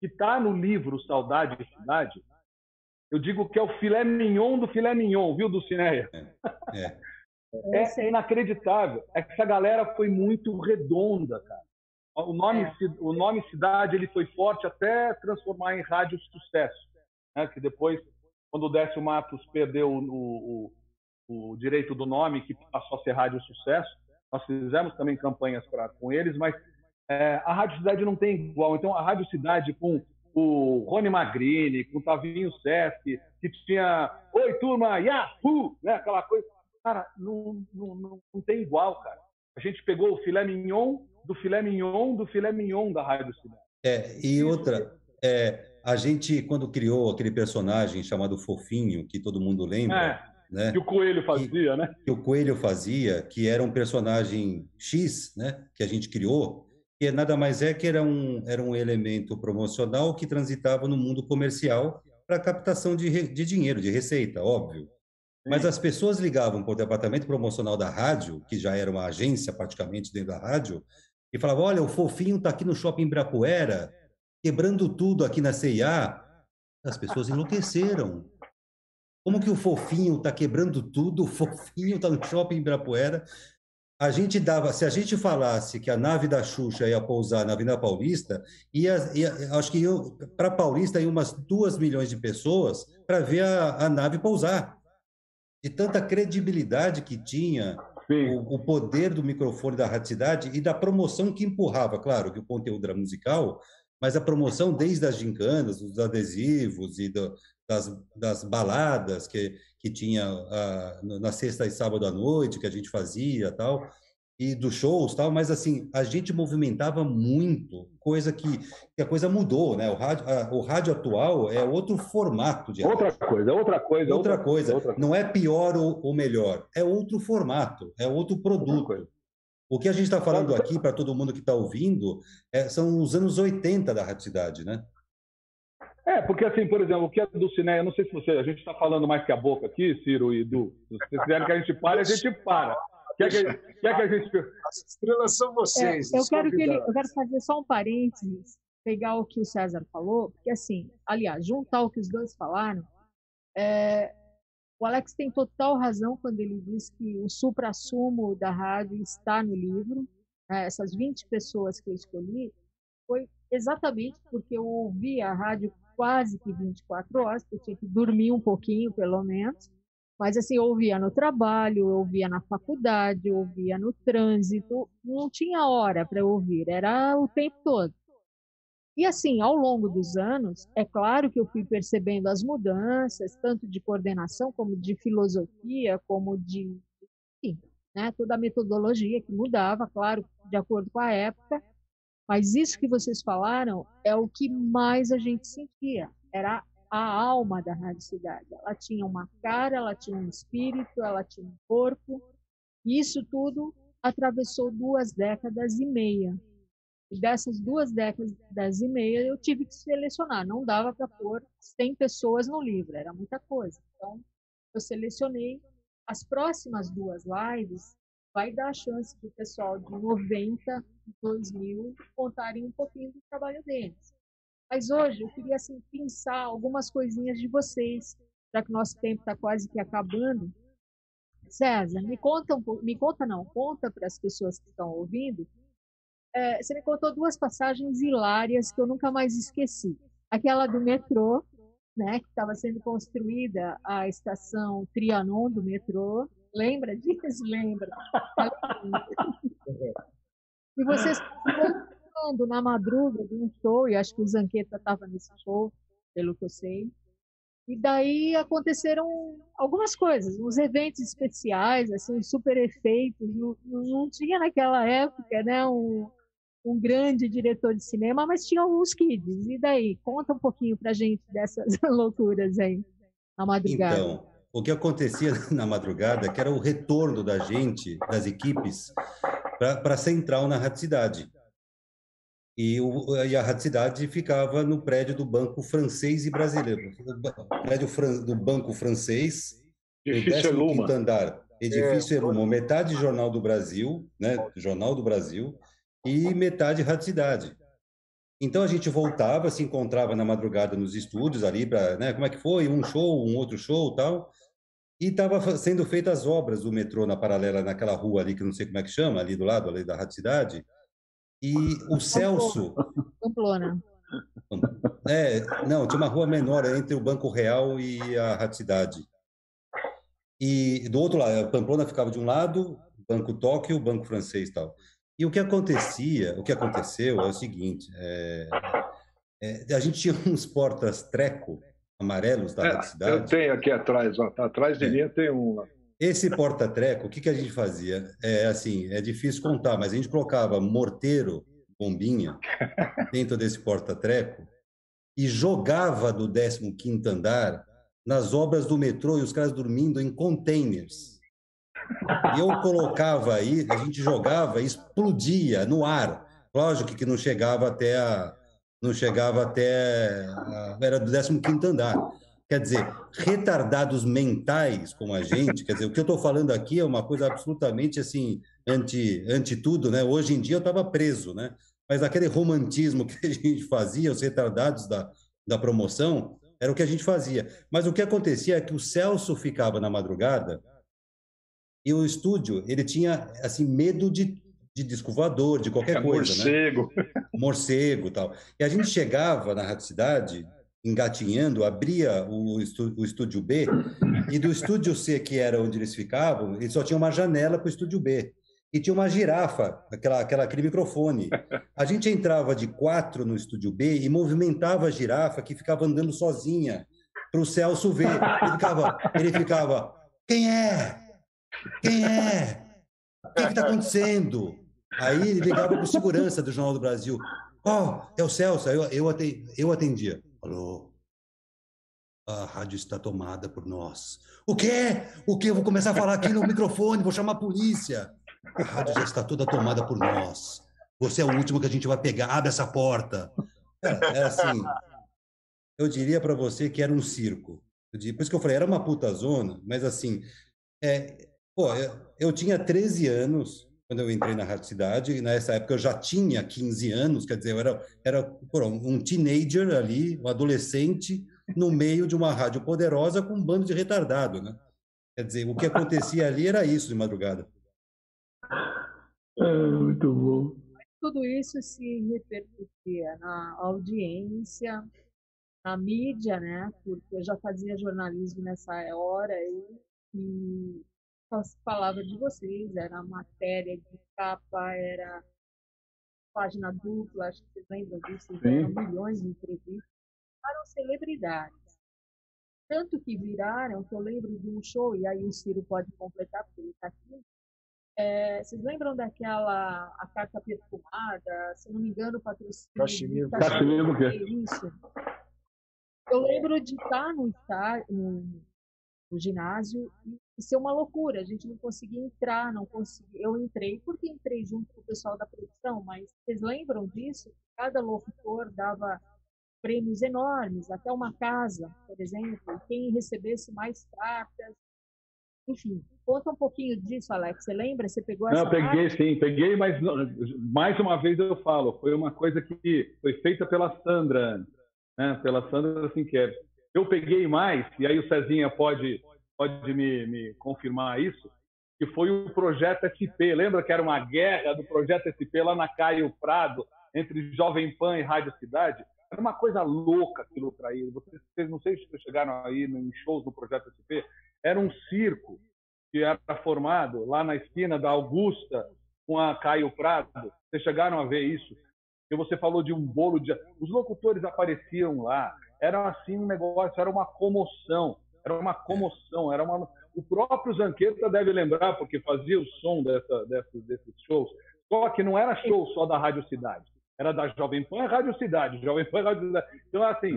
que está no livro Saudade de Cidade, eu digo que é o filé mignon do filé mignon, viu, Dulcineia? É inacreditável. É que essa galera foi muito redonda, cara. O nome Cidade ele foi forte até transformar em Rádio Sucesso. Que depois, quando o Décio Matos perdeu o direito do nome, que passou a ser Rádio Sucesso, nós fizemos também campanhas com eles, mas a Rádio Cidade não tem igual. Então, a Rádio Cidade com o Rony Magrini, com o Tavinho Sesc, que tinha "Oi, turma, Yahoo!", né? Aquela coisa. Cara, não tem igual, cara. A gente pegou o filé mignon do filé mignon do filé mignon da Rádio Cidade. E outra... A gente, quando criou aquele personagem chamado Fofinho, que todo mundo lembra, né? Que o Coelho fazia, né? Que o Coelho fazia, que era um personagem X, né? Que a gente criou, que nada mais é que era um elemento promocional que transitava no mundo comercial para captação de dinheiro, de receita, óbvio. Mas as pessoas ligavam para o departamento promocional da rádio, que já era uma agência praticamente dentro da rádio, e falavam: olha, o Fofinho está aqui no Shopping Ibirapuera, quebrando tudo aqui na C&A. As pessoas enlouqueceram. Como que o Fofinho está quebrando tudo? O Fofinho está no Shopping Ibirapuera. A gente dava, se a gente falasse que a nave da Xuxa ia pousar na Avenida Paulista, acho que para Paulista ia umas 2 milhões de pessoas para ver a nave pousar. De tanta credibilidade que tinha o poder do microfone da Rádio Cidade e da promoção que empurrava, claro, que o conteúdo era musical, mas a promoção desde as gincanas, dos adesivos e das baladas que tinha na sexta e sábado à noite, que a gente fazia tal, e dos shows tal, mas assim, a gente movimentava muito, coisa que a coisa mudou, né? O rádio atual é outro formato de rádio. Outra coisa. Não é pior ou melhor, é outro formato, é outro produto. O que a gente está falando aqui, para todo mundo que está ouvindo, são os anos 80 da Rádio Cidade, né? Porque assim, por exemplo, o que é do cinema, eu não sei se a gente está falando mais que a boca aqui, Ciro e Edu, se vocês quiserem que a gente pare, a gente para. Quer que a gente... As estrelas são vocês. Eu quero fazer só um parênteses, pegar o que o César falou, porque assim, aliás, juntar o que os dois falaram, o Alex tem total razão quando ele diz que o suprassumo da rádio está no livro. Essas 20 pessoas que eu escolhi foi exatamente porque eu ouvi a rádio quase que 24 horas, porque eu tinha que dormir um pouquinho, pelo menos. Mas assim, eu ouvia no trabalho, eu ouvia na faculdade, eu ouvia no trânsito, não tinha hora para ouvir, era o tempo todo. E assim, ao longo dos anos, é claro que eu fui percebendo as mudanças, tanto de coordenação, como de filosofia, como de, enfim, né, toda a metodologia que mudava, claro, de acordo com a época. Mas isso que vocês falaram é o que mais a gente sentia, era a alma da Rádio Cidade. Ela tinha uma cara, ela tinha um espírito, ela tinha um corpo. E isso tudo atravessou 2 décadas e meia. E dessas 2 décadas e meia eu tive que selecionar. Não dava para pôr 100 pessoas no livro, era muita coisa. Então, eu selecionei. As próximas 2 lives vai dar a chance para o pessoal de 90, 2000 contarem um pouquinho do trabalho deles. Mas hoje eu queria assim, pensar algumas coisinhas de vocês, já que o nosso tempo está quase que acabando. César, conta para as pessoas que estão ouvindo. Você me contou 2 passagens hilárias que eu nunca mais esqueci. Aquela do metrô, né, que estava sendo construída a estação Trianon do metrô. Lembra disso? Lembra. E vocês na madruga de um show, e acho que o Zanqueta estava nesse show, pelo que eu sei. E daí aconteceram algumas coisas, uns eventos especiais, assim, super efeitos. Não tinha naquela época, né, um grande diretor de cinema, mas tinha alguns kids. E daí? Conta um pouquinho pra gente dessas loucuras aí, na madrugada. Então, o que acontecia na madrugada, que era o retorno da gente, das equipes, para a central na Rádio Cidade. E a Rádio Cidade ficava no prédio do Banco Francês e Brasileiro. O prédio do Banco Francês, no 15º andar. Edifício Eluma, metade Jornal do Brasil, né? Jornal do Brasil, e metade Rádio Cidade. Então a gente voltava, se encontrava na madrugada nos estúdios ali para, né, como é que foi, um show, um outro show, tal. E estava sendo feitas as obras do metrô na paralela naquela rua ali que não sei como é que chama, ali do lado, ali da Rádio Cidade. E o Celso... Pamplona. Não, tinha uma rua menor entre o Banco Real e a Rádio Cidade. E do outro lado, a Pamplona ficava de um lado, Banco Tóquio, Banco Francês e tal. E o que aconteceu é o seguinte, a gente tinha uns portas-treco amarelos da Rádio Cidade. Eu tenho aqui atrás, ó, atrás de mim tem um... Esse porta-treco, o que a gente fazia? Assim, é difícil contar, mas a gente colocava morteiro, bombinha, dentro desse porta-treco e jogava do 15º andar nas obras do metrô e os caras dormindo em containers. E eu colocava aí, a gente jogava e explodia no ar. Lógico que não chegava até era do 15º andar. Quer dizer, retardados mentais como a gente, quer dizer, o que eu estou falando aqui é uma coisa absolutamente assim, anti tudo, né? Hoje em dia eu estava preso, né? Mas aquele romantismo que a gente fazia, os retardados da promoção, era o que a gente fazia. Mas o que acontecia é que o Celso ficava na madrugada e o estúdio, ele tinha assim medo de disco voador, de qualquer coisa, morcego. Né? Morcego e tal. E a gente chegava na Rádio Cidade, engatinhando, abria o estúdio B, e do estúdio C, que era onde eles ficavam, ele só tinha uma janela para o estúdio B. E tinha uma girafa, aquele microfone. A gente entrava de 4 no estúdio B e movimentava a girafa, que ficava andando sozinha, para o Celso ver. Ele ficava, quem é? Quem é? O que está acontecendo? Aí ele ligava para o segurança do Jornal do Brasil. É o Celso. Eu atendia. Alô? A rádio está tomada por nós. O quê? O quê? Eu vou começar a falar aqui no microfone, vou chamar a polícia. A rádio já está toda tomada por nós. Você é o último que a gente vai pegar. Abre essa porta. Era assim. Eu diria para você que era um circo. Por isso que eu falei, era uma puta zona, mas assim... eu tinha 13 anos quando eu entrei na Rádio Cidade, e nessa época eu já tinha 15 anos, quer dizer, eu era um teenager ali, um adolescente, no meio de uma rádio poderosa com um bando de retardado, né? Quer dizer, o que acontecia ali era isso de madrugada. Muito bom. Tudo isso se repercutia na audiência, na mídia, né? Porque eu já fazia jornalismo nessa hora e só se falava de vocês, era matéria de capa, era página dupla, acho que vocês lembram disso, eram milhões de entrevistas, eram celebridades. Tanto que viraram, que eu lembro de um show, e aí o Ciro pode completar, porque ele está aqui, vocês lembram daquela a carta perfumada, se não me engano, o patrocínio Cachimiro, isso. Eu lembro de estar no ginásio e ser uma loucura, a gente não conseguia entrar, eu entrei porque entrei junto com o pessoal da produção, mas vocês lembram disso? Cada locutor dava prêmios enormes, até uma casa, por exemplo, e quem recebesse mais cartas, enfim, conta um pouquinho disso, Alex, você lembra? Você pegou essa peguei, mas mais uma vez eu falo, foi uma coisa que foi feita pela Sandra, né? Pela Sandra Sinquer. Eu peguei mais, e aí o Cezinha pode me confirmar isso, que foi o Projeto SP. Lembra que era uma guerra do Projeto SP lá na Caio Prado, entre Jovem Pan e Rádio Cidade? Era uma coisa louca aquilo para ir. Vocês não sei se vocês chegaram aí em shows do Projeto SP. Era um circo que era formado lá na esquina da Augusta com a Caio Prado. Vocês chegaram a ver isso? E você falou de um bolo de... Os locutores apareciam lá. Era assim um negócio, era uma comoção. O próprio Zanqueta deve lembrar, porque fazia o som desses shows. Só que não era show só da Rádio Cidade. Era da Jovem Pan e Rádio Cidade. Então, assim,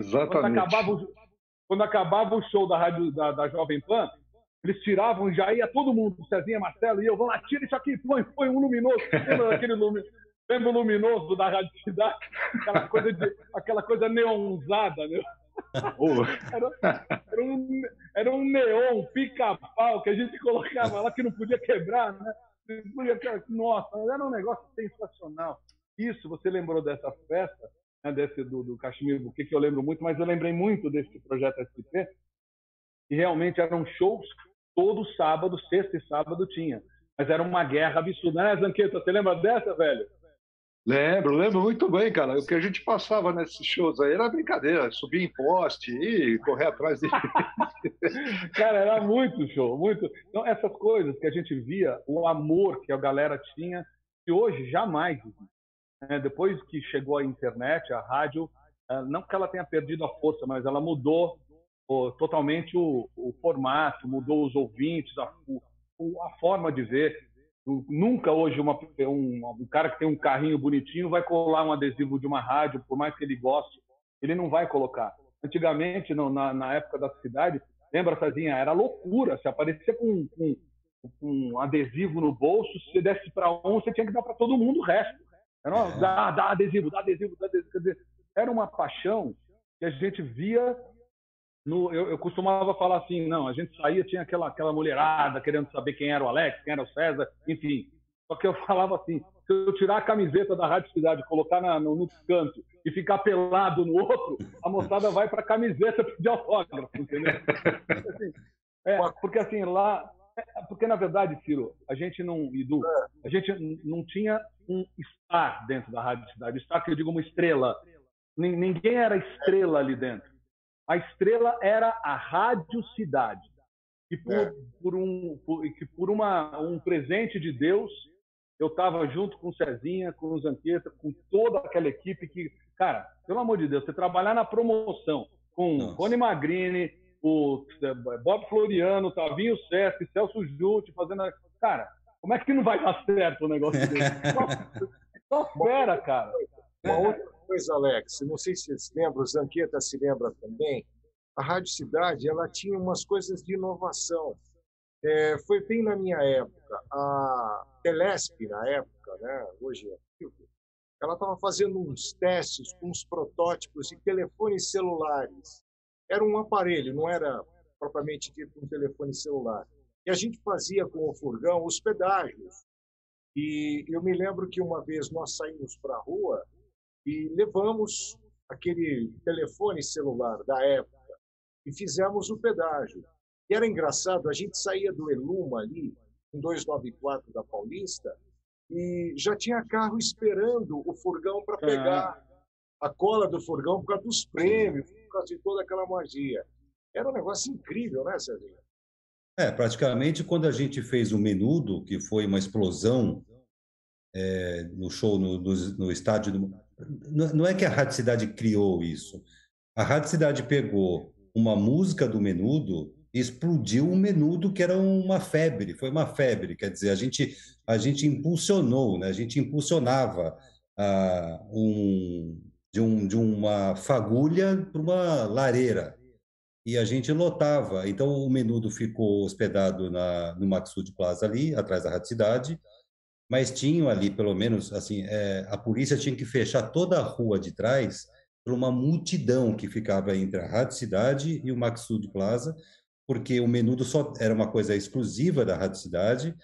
quando acabava o show da Jovem Pan, eles tiravam, já ia todo mundo, Cezinha, Marcelo, e eu, vamos lá, tira isso aqui, põe um luminoso. Lembra o luminoso da Rádio Cidade? Aquela coisa neonzada, né? Era um neon, pica-pau que a gente colocava lá que não podia quebrar, né? Nossa, era um negócio sensacional. Isso, você lembrou dessa festa, né, do Cachimiro Buquê, que eu lembro muito, mas eu lembrei muito desse Projeto SP, e realmente eram shows todo sábado, sexta e sábado tinha. Mas era uma guerra absurda, né, Zanqueta? Você lembra dessa, velho? Lembro muito bem, cara. O que a gente passava nesses shows aí era brincadeira, subir em poste e correr atrás dele. Cara, era muito show, muito. Então, essas coisas que a gente via, o amor que a galera tinha, que hoje jamais. Depois que chegou a internet, a rádio, não que ela tenha perdido a força, mas ela mudou totalmente o formato, mudou os ouvintes, a forma de ver. Nunca hoje um cara que tem um carrinho bonitinho vai colar um adesivo de uma rádio, por mais que ele goste, ele não vai colocar. Antigamente, na época da Cidade, Lembra, Cezinha? Era loucura. Você aparecia com um adesivo no bolso, se você desse para um, você tinha que dar para todo mundo o resto. Era dá adesivo, dá adesivo, dá adesivo. Quer dizer, era uma paixão que a gente via. Eu costumava falar assim, não, a gente saía, tinha aquela mulherada querendo saber quem era o Alex, quem era o César, enfim. Só que eu falava assim, se eu tirar a camiseta da Rádio Cidade, colocar no canto e ficar pelado no outro, a moçada vai para a camiseta pedir autógrafo, entendeu? Porque assim, lá... Porque, na verdade, Ciro, a gente não tinha um star dentro da Rádio Cidade. Star, que eu digo, uma estrela. Ninguém era estrela ali dentro. A estrela era a Rádio Cidade. E por um presente de Deus, eu estava junto com o Cezinha, com o Zanqueta, com toda aquela equipe que, cara, pelo amor de Deus, você trabalhar na promoção com Rony Magrini, o Bob Floriano, Tavinho Sesc, Celso Jutti, fazendo... Cara, como é que não vai dar certo o negócio dele? Só fera, cara. Uma outra coisa, Alex, não sei se vocês lembram, o Zanqueta se lembra também, a Rádio Cidade, ela tinha umas coisas de inovação. Foi bem na minha época. A Telesp, na época, né, hoje é Vivo, ela estava fazendo uns testes com uns protótipos de telefones celulares. Era um aparelho, não era propriamente dito um telefone celular. E a gente fazia com o furgão os pedágios. E eu me lembro que uma vez nós saímos para a rua e levamos aquele telefone celular da época e fizemos o pedágio. E era engraçado, a gente saía do Eluma ali, em 294 da Paulista, e já tinha carro esperando o furgão para pegar a cola do furgão por causa dos prêmios, por causa de toda aquela magia. Era um negócio incrível, né, Cezinha? Praticamente quando a gente fez o Menudo, que foi uma explosão no show no estádio... Não é que a Rádio Cidade criou isso. A Rádio Cidade pegou uma música do Menudo e explodiu o Menudo, que era uma febre, foi uma febre. Quer dizer, a gente impulsionou, né? A gente impulsionava de uma fagulha para uma lareira. E a gente lotava. Então, o Menudo ficou hospedado no Maxud Plaza ali, atrás da Rádio Cidade, mas tinham ali, pelo menos, assim, a polícia tinha que fechar toda a rua de trás por uma multidão que ficava entre a Rádio Cidade e o Maxud Plaza, porque o Menudo só era uma coisa exclusiva da Rádio Cidade.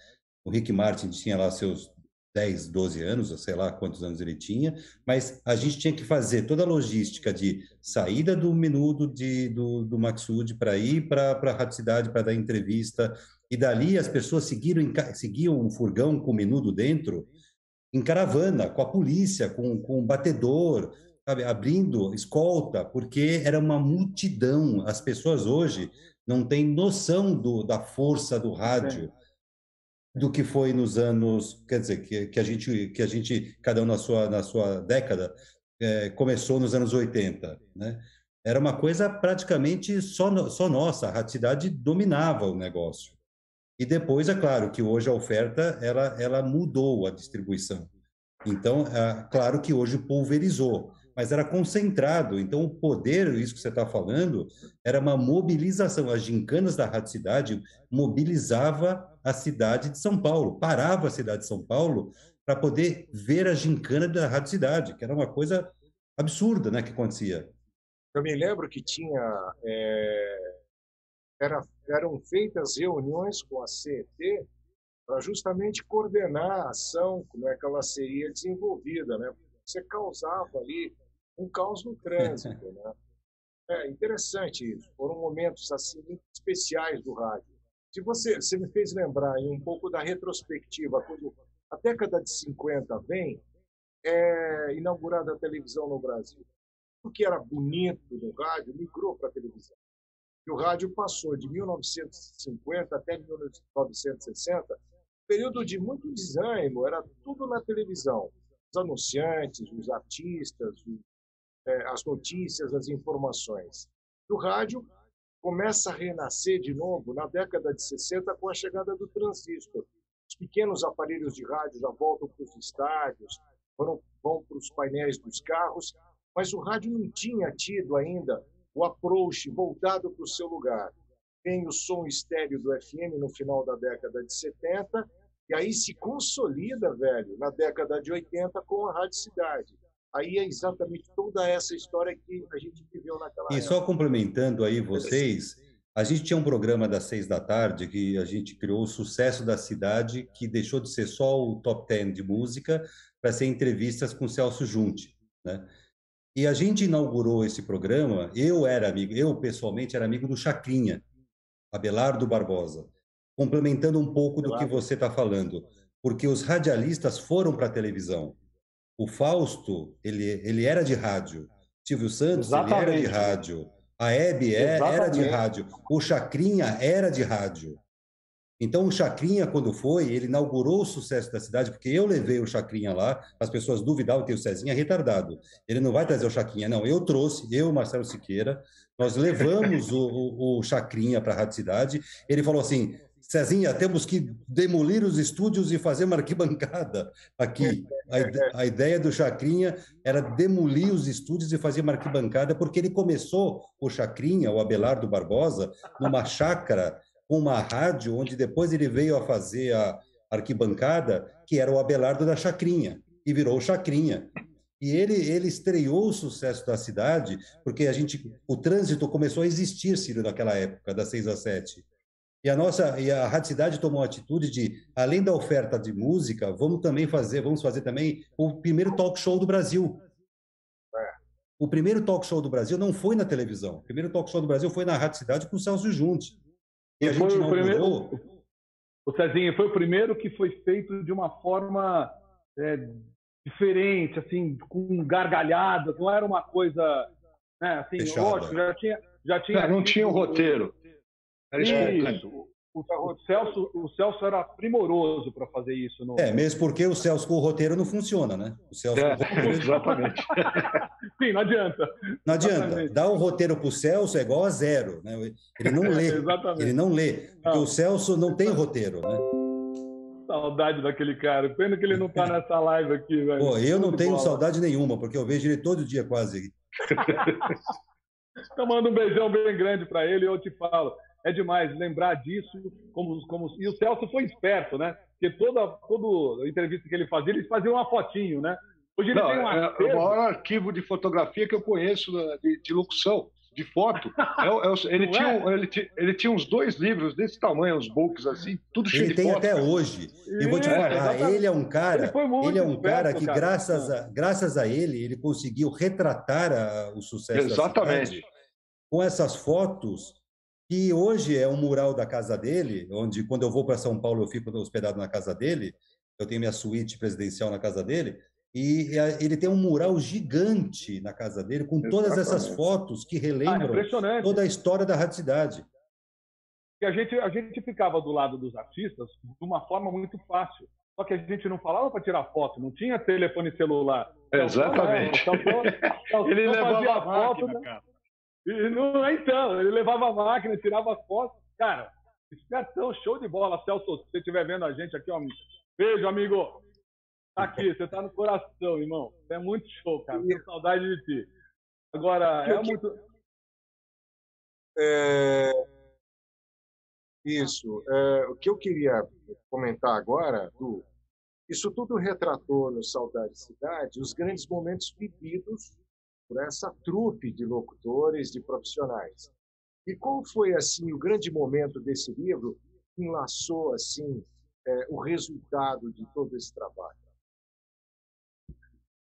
O Rick Martin tinha lá seus 10, 12 anos, ou sei lá quantos anos ele tinha, mas a gente tinha que fazer toda a logística de saída do Menudo do Maxud para ir para a Rádio Cidade para dar entrevista, e dali as pessoas seguiam um furgão com o Menudo dentro, em caravana, com a polícia, com o batedor, sabe, abrindo escolta, porque era uma multidão. As pessoas hoje não têm noção da força do rádio, do que foi nos anos, quer dizer, que a gente, cada um na sua década, começou nos anos 80, né? Era uma coisa praticamente só nossa, a Rádio Cidade dominava o negócio. E depois, é claro, que hoje a oferta, ela mudou a distribuição. Então, claro que hoje pulverizou, mas era concentrado. Então, o poder, isso que você está falando, era uma mobilização. As gincanas da Rádio Cidade mobilizava a cidade de São Paulo, parava a cidade de São Paulo para poder ver a gincana da Rádio Cidade, que era uma coisa absurda, né, que acontecia. Eu me lembro que eram feitas reuniões com a CET para justamente coordenar a ação, como é que ela seria desenvolvida, né? Você causava ali um caos no trânsito, né? É interessante isso. Foram momentos assim muito especiais do rádio. Se você me fez lembrar aí um pouco da retrospectiva, quando a década de 50 vem, inaugurada a televisão no Brasil. O que era bonito no rádio migrou para a televisão. E o rádio passou de 1950 até 1960, período de muito desânimo, era tudo na televisão. Os anunciantes, os artistas, as notícias, as informações. O rádio começa a renascer de novo na década de 60 com a chegada do transistor. Os pequenos aparelhos de rádio já voltam para os estádios, vão para os painéis dos carros, mas o rádio não tinha tido ainda o approach voltado para o seu lugar. vem o som estéreo do FM no final da década de 70, e aí se consolida, velho, na década de 80 com a Rádio Cidade. Aí é exatamente toda essa história que a gente viveu naquela época. E só complementando aí vocês, a gente tinha um programa das 6 da tarde que a gente criou o Sucesso da Cidade, que deixou de ser só o top 10 de música para ser entrevistas com Celso Junti, né? E a gente inaugurou esse programa, eu pessoalmente era amigo do Chacrinha, Abelardo Barbosa, complementando um pouco do que você está falando, porque os radialistas foram para a televisão. O Fausto, ele era de rádio. Silvio Santos, ele era de rádio. A Hebe era de rádio. O Chacrinha era de rádio. Então, o Chacrinha, quando foi, ele inaugurou o Sucesso da Cidade, porque eu levei o Chacrinha lá, as pessoas duvidavam que o Cezinha é retardado. Ele não vai trazer o Chacrinha, não. Eu trouxe, eu, Marcelo Siqueira, nós levamos o Chacrinha para a Rádio Cidade. Ele falou assim: Cezinha, temos que demolir os estúdios e fazer uma arquibancada aqui. A ideia do Chacrinha era demolir os estúdios e fazer uma arquibancada, porque ele começou, o Chacrinha, o Abelardo Barbosa, numa chácara, com uma rádio, onde depois ele veio a fazer a arquibancada, que era o Abelardo da Chacrinha, e virou o Chacrinha. E ele estreou o Sucesso da Cidade, porque o trânsito começou a existir, Ciro, naquela época, das 6 às 7. E a Rádio Cidade tomou a atitude de, além da oferta de música, vamos fazer também o primeiro talk show do Brasil. O primeiro talk show do Brasil não foi na televisão. O primeiro talk show do Brasil foi na Rádio Cidade com o Celso Junti. E a gente inaugurou... O Cezinha, foi o primeiro que foi feito de uma forma diferente, assim, com gargalhadas, não era uma coisa, né, assim, lógico, já tinha não tinha um roteiro. Isso. O Celso era primoroso para fazer isso. Mesmo porque o Celso com o roteiro não funciona, né? O Celso exatamente. Sim, não adianta. Não adianta. Exatamente. Dar um roteiro para o Celso é igual a zero, né? Ele não lê. Ele não lê. Porque o Celso não tem roteiro, né? Saudade daquele cara. Pena que ele não está nessa live aqui, velho. Pô, eu não tenho saudade nenhuma, porque eu vejo ele todo dia quase. Eu mando um beijão bem grande para ele e eu te falo. É demais lembrar disso. E o Celso foi esperto, né? Porque toda entrevista que ele fazia uma fotinho, né? Hoje ele tem o maior arquivo de fotografia que eu conheço de locução, de foto. Ele tinha uns 2 livros desse tamanho, uns books assim, tudo cheio de foto. Ele tem até hoje. E vou te falar, ele é um cara que, graças a ele conseguiu retratar o sucesso da cidade com essas fotos, que hoje é um mural da casa dele, onde, quando eu vou para São Paulo, eu fico hospedado na casa dele, eu tenho minha suíte presidencial na casa dele, e ele tem um mural gigante na casa dele, com todas essas fotos que relembram toda a história da Rádio Cidade. E a gente ficava do lado dos artistas de uma forma muito fácil. Só que a gente não falava para tirar foto, não tinha telefone celular. Exatamente. Ele levava a máquina, cara. Então, ele levava a máquina, tirava as fotos. Cara, espertão, show de bola. Celso, se você estiver vendo a gente aqui, ó, beijo, amigo. Tá aqui, você tá no coração, irmão. É muito show, cara. Tenho saudade de ti. Agora, muito... Isso. O que eu queria comentar agora, Du, isso tudo retratou no Saudade Cidade os grandes momentos vividos por essa trupe de locutores, de profissionais. E qual foi, assim, o grande momento desse livro que enlaçou, assim, o resultado de todo esse trabalho?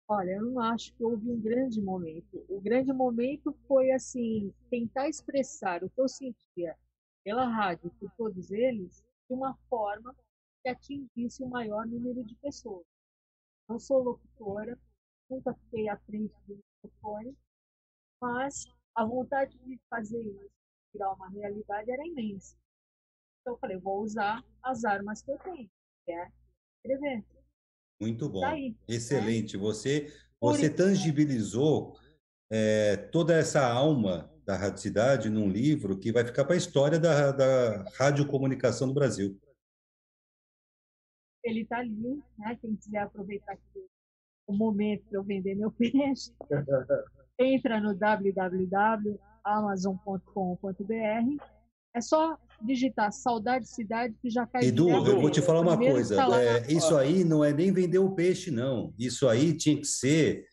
Olha, eu não acho que houve um grande momento. O grande momento foi, assim, tentar expressar o que eu sentia pela rádio, por todos eles, de uma forma que atingisse o maior número de pessoas. Não sou locutora, nunca fiquei à frente do microfone, mas a vontade de fazer isso, virar uma realidade, era imensa. Então eu falei, vou usar as armas que eu tenho, que é escrever. Muito bom, excelente. Você tangibilizou toda essa alma da Rádio Cidade num livro que vai ficar para a história da radiocomunicação do Brasil. Ele está ali, né? Quem quiser aproveitar aqui o momento para eu vender meu peixe, entra no www.amazon.com.br É só digitar Saudade Cidade que já cai Edu, direto. eu vou te falar uma coisa. Tá Isso aí não é nem vender o peixe, não. Isso aí tinha que ser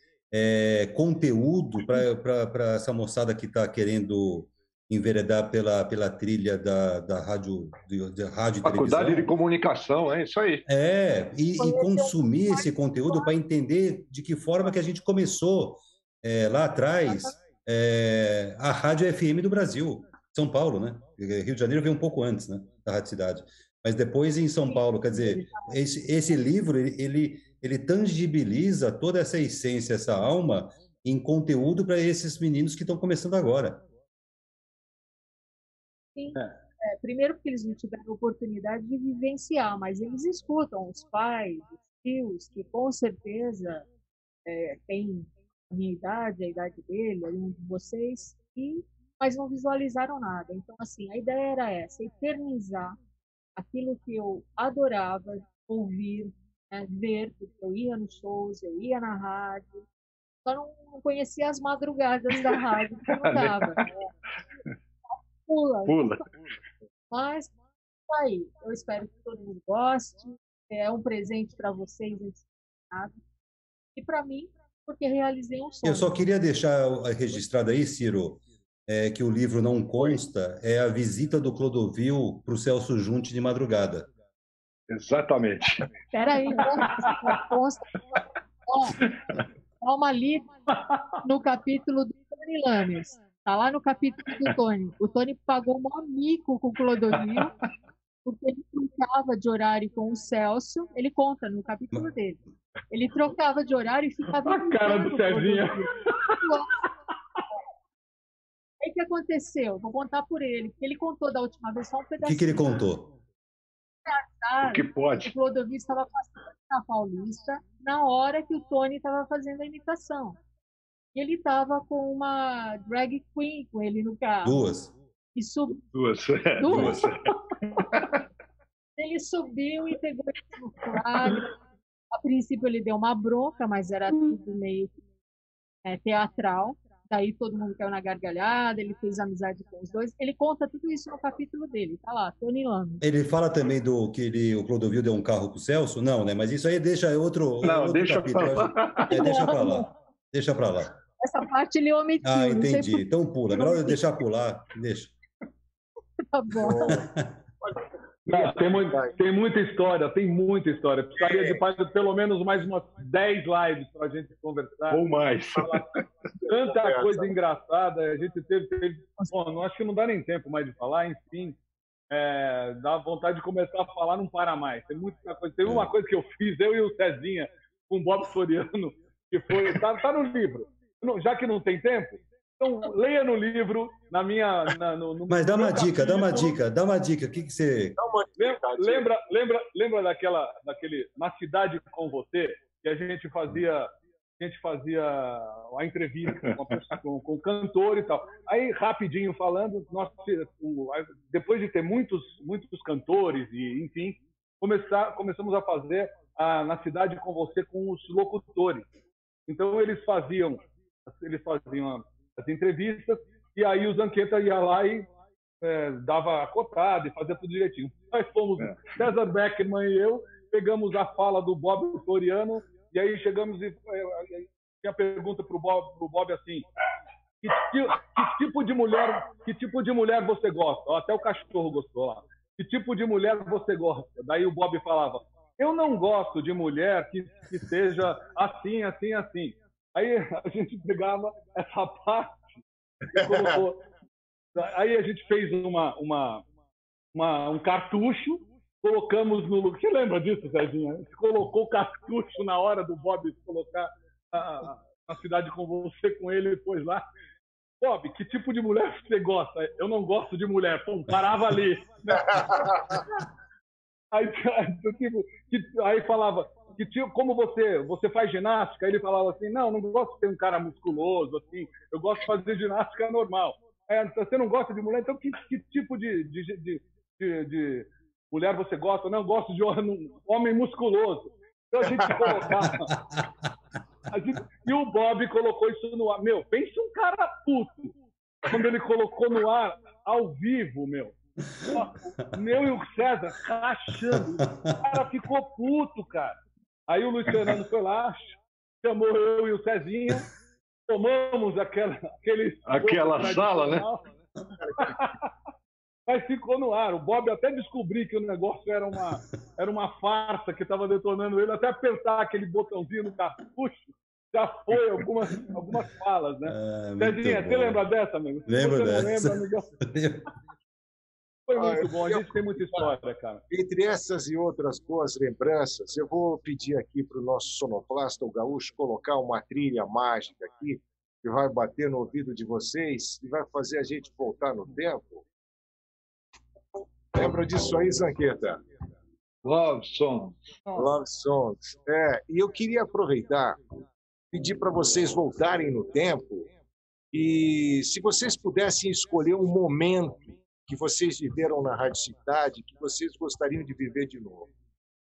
conteúdo para essa moçada que está querendo enveredar pela trilha da rádio, de rádio e Faculdade televisão. de comunicação, é isso aí. E consumir esse conteúdo para entender de que forma que a gente começou lá atrás a Rádio FM do Brasil, São Paulo, né? Rio de Janeiro veio um pouco antes, né, da Rádio Cidade. Mas depois em São Paulo, quer dizer, esse livro, ele tangibiliza toda essa essência, essa alma em conteúdo para esses meninos que estão começando agora. Sim. Primeiro porque eles não tiveram oportunidade de vivenciar, mas eles escutam os pais, os tios, que com certeza têm a minha idade, a idade dele, algum de vocês, mas não visualizaram nada. Então, assim, a ideia era essa, eternizar aquilo que eu adorava ouvir, ver, porque eu ia nos shows, eu ia na rádio, só não conhecia as madrugadas da rádio, que não dava. Pula. Mas, tá aí. Eu espero que todo mundo goste. É um presente para vocês, e para mim, porque realizei um sonho. Eu só queria deixar registrado aí, Ciro, que o livro não consta, é a visita do Clodovil para o Celso Junti de madrugada. Exatamente. Espera aí, consta. Dá uma lida no capítulo do Tony Lames. Está lá no capítulo do Tony. O Tony pagou um mico com o Clodovil, porque ele trocava de horário com o Celso. Ele conta no capítulo dele. Ele trocava de horário e ficava... A cara do Cezinha. Aí o que aconteceu? Vou contar por ele. Ele contou da última vez só um pedacinho. O que ele contou? O que pode? O Clodovil estava passando na Paulista na hora que o Tony estava fazendo a imitação. E ele estava com uma drag queen com ele no carro. Duas. Duas. Ele subiu e pegou ele no flagra. A princípio ele deu uma bronca, mas era tudo meio teatral. Daí todo mundo caiu na gargalhada, ele fez amizade com os dois. Ele conta tudo isso no capítulo dele, tá lá, Tony Lames. Ele fala também o Clodovil deu um carro pro Celso? Não, né? Mas isso aí deixa outro deixa capítulo. Deixa pra lá. Essa parte ele omitiu. Ah, entendi. Então pula. Melhor eu deixar pular. Deixa. Tá bom. Tem muita história. Precisaria de pelo menos mais umas 10 lives para a gente conversar. Ou mais. Tanta coisa engraçada. A gente teve... Bom, acho que não dá nem tempo mais de falar. Enfim, dá vontade de começar a falar, não para mais. Tem muita coisa. Teve uma coisa que eu fiz, eu e o Cezinha, com o Bob Soriano, que foi... Tá no livro. Já que não tem tempo, então leia no livro, Mas dá uma dica. O que você... Lembra daquele Na Cidade com Você, que a gente fazia a entrevista com o cantor e tal. Aí, rapidinho falando, depois de ter muitos cantores e, enfim, começamos a fazer Na Cidade com Você com os locutores. Então, eles faziam as entrevistas e aí o Zanqueta ia lá e dava a cotada e fazia tudo direitinho. Nós fomos, César Beckman e eu, pegamos a fala do Bob Soriano e aí chegamos e tinha a pergunta pro Bob assim: que tipo de mulher você gosta? Até o cachorro gostou lá. Que tipo de mulher você gosta? Daí o Bob falava: eu não gosto de mulher que seja assim, assim, assim. Aí a gente pegava essa parte e colocou. Aí a gente fez um cartucho, colocamos no... Você lembra disso, Cezinha? A gente colocou o cartucho na hora do Bob colocar Na Cidade com Você com ele e depois lá. Bob, que tipo de mulher você gosta? Eu não gosto de mulher. Pum, parava ali. Né? Aí falava... como você faz ginástica, ele falava assim: não gosto de ter um cara musculoso, assim, eu gosto de fazer ginástica normal. Você não gosta de mulher, então que tipo de mulher você gosta? Não, eu gosto de homem musculoso. Então a gente colocava... E o Bob colocou isso no ar. Pensa um cara puto. Quando ele colocou no ar, ao vivo, Eu e o César rachando. O cara ficou puto, cara. Aí o Luiz Fernando foi lá, chamou eu e o Cezinha, tomamos aquela sala, né? Mas ficou no ar. O Bob até descobriu que o negócio era uma farsa que estava detonando ele, até apertar aquele botãozinho no cartucho, já foi algumas falas, né? Cezinha, você lembra dessa, amigo? Lembro dessa. Não lembra, amigão? Foi muito bom, a gente tem muita história, cara. Entre essas e outras boas lembranças, eu vou pedir aqui para o nosso sonoplasta, o Gaúcho, colocar uma trilha mágica aqui, que vai bater no ouvido de vocês e vai fazer a gente voltar no tempo. Lembra disso aí, Zanqueta? Love Songs. Love Songs. E eu queria aproveitar, pedir para vocês voltarem no tempo e se vocês pudessem escolher um momento que vocês viveram na Rádio Cidade, que vocês gostariam de viver de novo.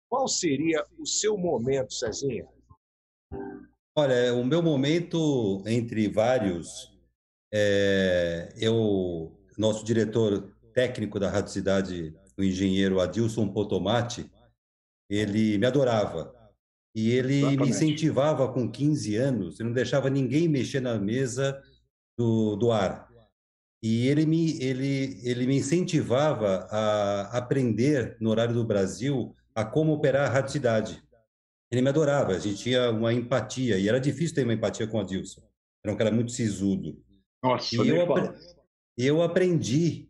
Qual seria o seu momento, Cezinha? Olha, o meu momento, entre vários, nosso diretor técnico da Rádio Cidade, o engenheiro Adilson Potomati, ele me adorava. E ele me incentivava com 15 anos, ele não deixava ninguém mexer na mesa do ar. E ele me incentivava a aprender, no horário do Brasil, a como operar a Rádio Cidade. Ele me adorava, a gente tinha uma empatia, e era difícil ter uma empatia com o Adilson. Era um cara muito sisudo. Nossa, e eu aprendi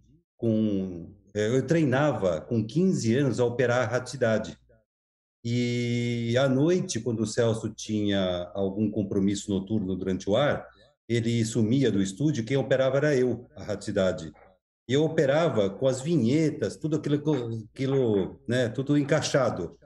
eu treinava com 15 anos a operar a Rádio Cidade. E à noite, quando o Celso tinha algum compromisso noturno durante o ar, ele sumia do estúdio, quem operava era eu, a Rádio Cidade. E eu operava com as vinhetas, tudo aquilo, né, tudo encaixado.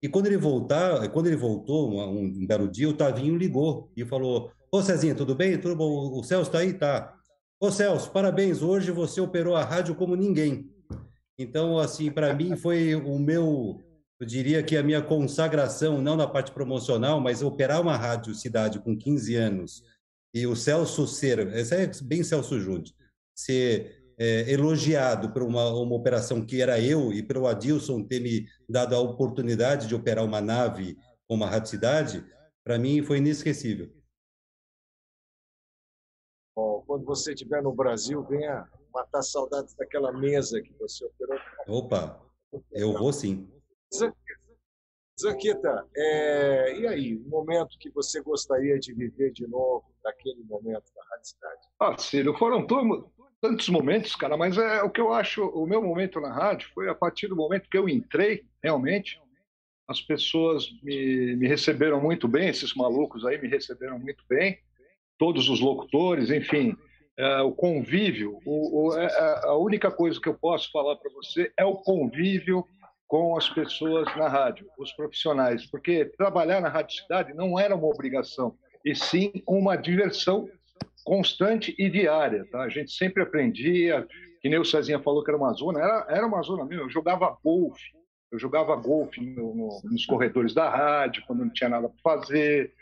E quando ele voltou, um belo dia, o Tavinho ligou e falou: "Ô Cezinha, tudo bem? Tudo bom? O Celso está aí? Tá. Ô Celso, parabéns, hoje você operou a rádio como ninguém." Então, assim, para mim foi eu diria que a minha consagração, não na parte promocional, mas operar uma Rádio Cidade com 15 anos, e o Celso esse é bem Celso Júnior, ser elogiado por uma operação que era eu e pelo Adilson ter me dado a oportunidade de operar uma nave como a Rádio Cidade, para mim foi inesquecível. Bom, quando você estiver no Brasil, venha matar saudades daquela mesa que você operou. Opa, eu vou sim. Zanqueta, e aí, o momento que você gostaria de viver de novo, daquele momento da Rádio Cidade? Ciro, foram tantos momentos, cara, mas o que eu acho, o meu momento na rádio foi a partir do momento que eu entrei, realmente, as pessoas me receberam muito bem, esses malucos aí me receberam muito bem, todos os locutores, enfim, o convívio, a única coisa que eu posso falar para você é o convívio com as pessoas na rádio, os profissionais, porque trabalhar na Rádio Cidade não era uma obrigação, e sim uma diversão constante e diária, tá? A gente sempre aprendia, que nem o Cezinha falou que era uma zona, era uma zona mesmo, eu jogava golfe nos corredores da rádio, quando não tinha nada para fazer.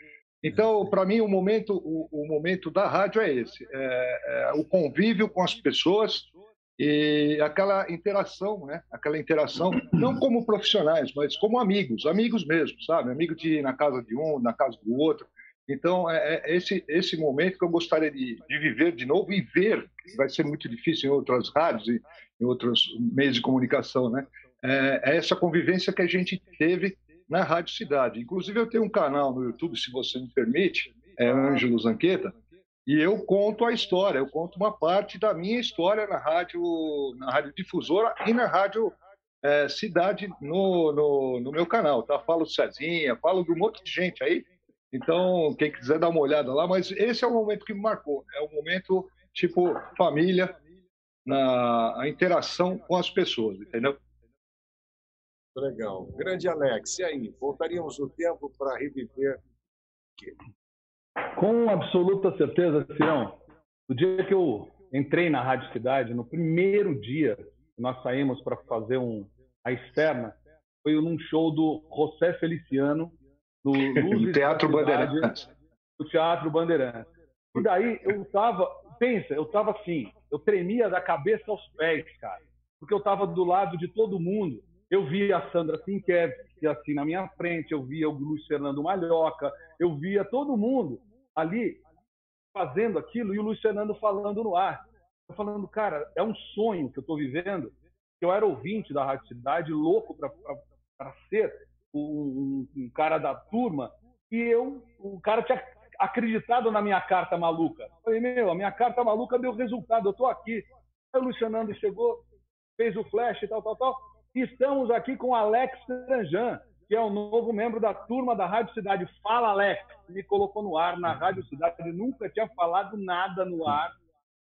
Então, para mim, o momento da rádio é esse, o convívio com as pessoas, e aquela interação, né? Aquela interação, não como profissionais, mas como amigos mesmo, sabe? Amigo de ir na casa de um, na casa do outro. Então, esse momento que eu gostaria de viver de novo e ver, que vai ser muito difícil em outras rádios e em outros meios de comunicação, né? É essa convivência que a gente teve na Rádio Cidade. Inclusive, eu tenho um canal no YouTube, se você me permite, Ângelo Zanqueta, e eu conto a história, eu conto uma parte da minha história na rádio difusora e na Rádio Cidade no meu canal, tá? Falo do Cezinha, falo de um monte de gente aí, então quem quiser dar uma olhada lá, mas esse é o momento que me marcou, é o momento tipo família, a interação com as pessoas, entendeu? Legal. Grande Alex, e aí? Voltaríamos no tempo para reviver o quê? Com absoluta certeza, Cirão. No dia que eu entrei na Rádio Cidade, no primeiro dia que nós saímos para fazer a externa, foi num show do José Feliciano, no Teatro Bandeirantes. No Teatro Bandeirantes. E daí eu tava assim, eu tremia da cabeça aos pés, cara. porque eu estava do lado de todo mundo. Eu via a Sandra Sinkevski assim na minha frente, eu via o Luiz Fernando Malhoca, eu via todo mundo ali fazendo aquilo e o Luiz Fernando falando no ar. Eu falando, cara, é um sonho que eu estou vivendo. Eu era ouvinte da Rádio Cidade, louco para ser um cara da turma, e o cara tinha acreditado na minha carta maluca. Eu falei, a minha carta maluca deu resultado, eu estou aqui. Aí o Luiz Fernando chegou, fez o flash e tal. E estamos aqui com o Alex Tranjan, que é o novo membro da turma da Rádio Cidade. Fala, Alex. Me colocou no ar na Rádio Cidade, ele nunca tinha falado nada no ar.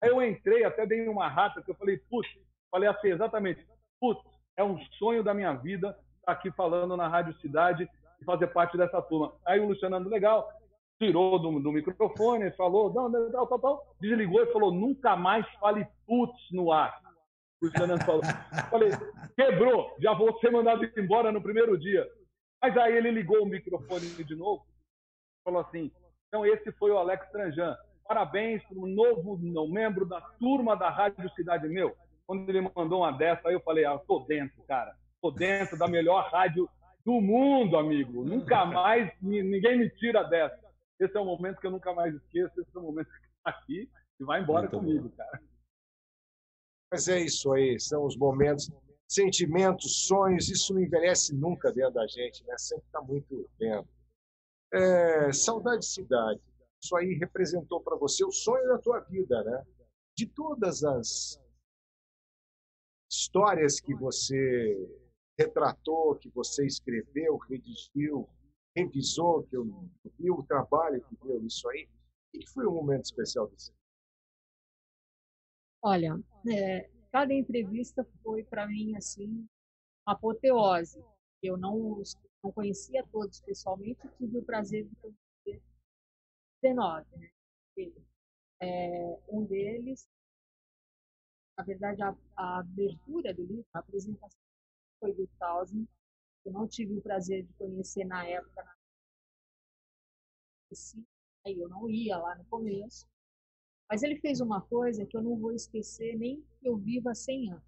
Aí eu entrei, até dei uma rata, que eu falei, falei assim, exatamente, é um sonho da minha vida estar aqui falando na Rádio Cidade e fazer parte dessa turma. Aí o Luciano, legal, tirou do microfone, falou, tal, desligou e falou, nunca mais fale no ar. O Luciano falou, falei, quebrou, já vou ser mandado embora no primeiro dia. Mas aí ele ligou o microfone de novo, falou assim, então esse foi o Alex Tranjan. Parabéns para o novo membro da turma da Rádio Cidade. Quando ele mandou uma dessa, aí eu falei, tô dentro, cara. Tô dentro da melhor rádio do mundo, amigo. Nunca mais, ninguém me tira dessa. Esse é um momento que eu nunca mais esqueço, esse é um momento que está aqui e vai embora muito comigo, bom. Cara. Mas é isso aí, são os momentos, sentimentos, sonhos, isso não envelhece nunca dentro da gente, né? Sempre está muito dentro. Saudade de Cidade. Isso aí representou para você o sonho da tua vida, né? De todas as histórias que você retratou, que você escreveu, redigiu, revisou, que eu vi o trabalho que deu isso aí, o que foi um momento especial desse? Olha, cada entrevista foi para mim assim uma apoteose. Eu não conhecia todos pessoalmente, tive o prazer de conhecer 19, né? Um deles, na verdade, a abertura do livro, a apresentação foi do Tausen. Eu não tive o prazer de conhecer na época. Aí eu não ia lá no começo. Mas ele fez uma coisa que eu não vou esquecer nem que eu viva 100 anos.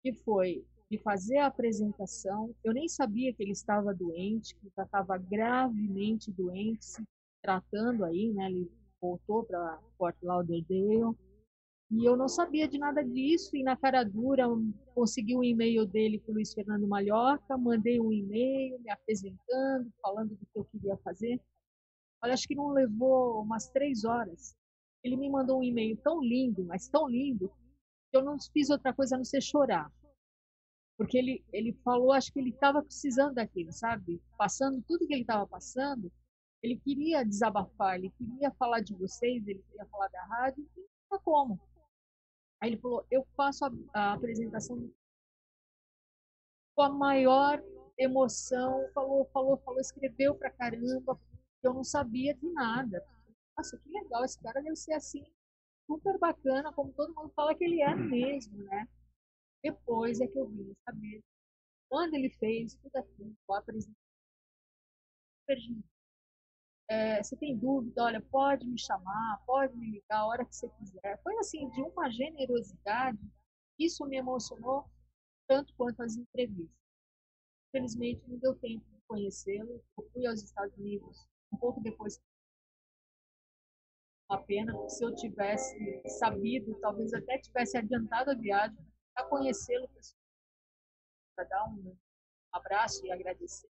Que foi de fazer a apresentação. Eu nem sabia que ele estava doente, que ele já estava gravemente doente, se tratando aí, né? Ele voltou para Fort Lauderdale. E eu não sabia de nada disso, e na cara dura consegui o e-mail dele com o Luiz Fernando Malhoca, mandei um e-mail me apresentando, falando do que eu queria fazer. Olha, acho que não levou umas 3 horas. Ele me mandou um e-mail tão lindo, mas tão lindo, que eu não fiz outra coisa a não ser chorar. Porque ele falou, acho que ele estava precisando daquilo, sabe? Passando tudo que ele estava passando, ele queria desabafar, ele queria falar de vocês, ele queria falar da rádio, e não tinha como. Aí ele falou, eu faço a apresentação com a maior emoção, falou, escreveu pra caramba, eu não sabia de nada. Nossa, que legal, esse cara deve ser assim, super bacana, como todo mundo fala que ele é mesmo, né? Depois é que eu vim saber. Quando ele fez tudo aquilo, a apresentação, você tem dúvida, olha, pode me chamar, pode me ligar a hora que você quiser. Foi assim, de uma generosidade, isso me emocionou tanto quanto as entrevistas. Infelizmente, não deu tempo de conhecê-lo. Eu fui aos Estados Unidos um pouco depois. Uma pena, porque se eu tivesse sabido, talvez até tivesse adiantado a viagem para conhecê-lo, para dar um abraço e agradecer.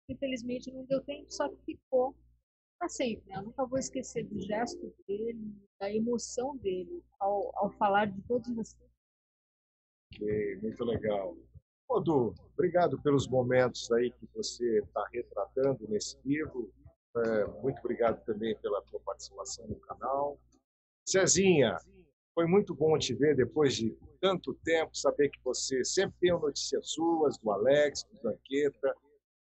Infelizmente, não deu tempo, só que ficou para sempre, né? Eu nunca vou esquecer do gesto dele, da emoção dele ao falar de todos vocês. Ok, muito legal. Du, obrigado pelos momentos aí que você está retratando nesse livro. Muito obrigado também pela sua participação no canal. Cezinha, foi muito bom te ver depois de tanto tempo, saber que você sempre tem notícias suas, do Alex, do Zanqueta.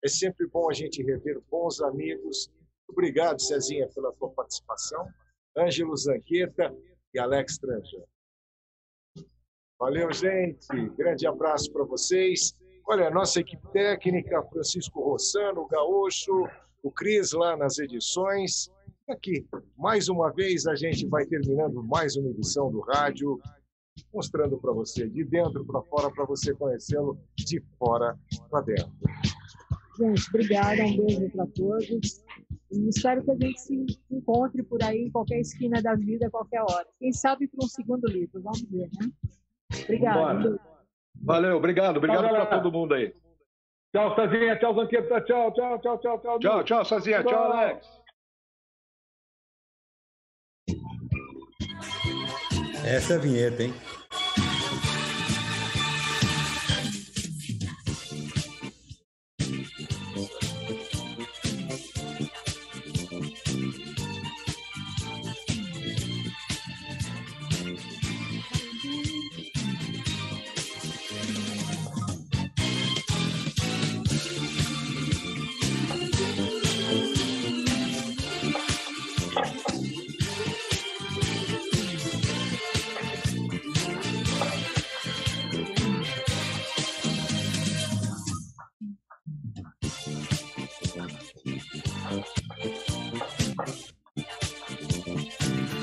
É sempre bom a gente rever bons amigos. Obrigado, Cezinha, pela tua participação. Ângelo Zanqueta e Alex Tranjan. Valeu, gente. Grande abraço para vocês. Olha, a nossa equipe técnica, Francisco Rossano, o Gaúcho, o Cris lá nas edições. Aqui, mais uma vez, a gente vai terminando mais uma edição do rádio. mostrando para você de dentro para fora, para você conhecê-lo de fora para dentro. Gente, obrigada, um beijo para todos. E espero que a gente se encontre por aí em qualquer esquina da vida, a qualquer hora. Quem sabe para um segundo livro, vamos ver, né? Obrigado. Valeu, obrigado para todo mundo aí. Tchau, Sazinha, tchau, Zanqueta, tchau. Tchau, Sazinha, tchau, Alex. Essa é a vinheta, hein?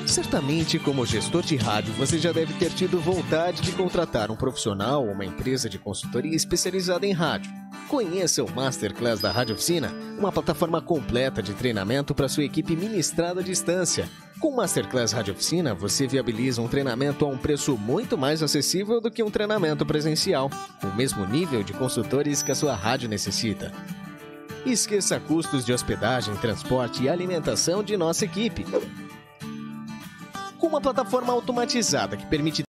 Certamente, como gestor de rádio, você já deve ter tido vontade de contratar um profissional ou uma empresa de consultoria especializada em rádio. Conheça o Masterclass da Rádio Oficina, uma plataforma completa de treinamento para sua equipe ministrada à distância. Com o Masterclass Rádio Oficina, você viabiliza um treinamento a um preço muito mais acessível do que um treinamento presencial, com o mesmo nível de consultores que a sua rádio necessita. Esqueça custos de hospedagem, transporte e alimentação de nossa equipe. Com uma plataforma automatizada que permite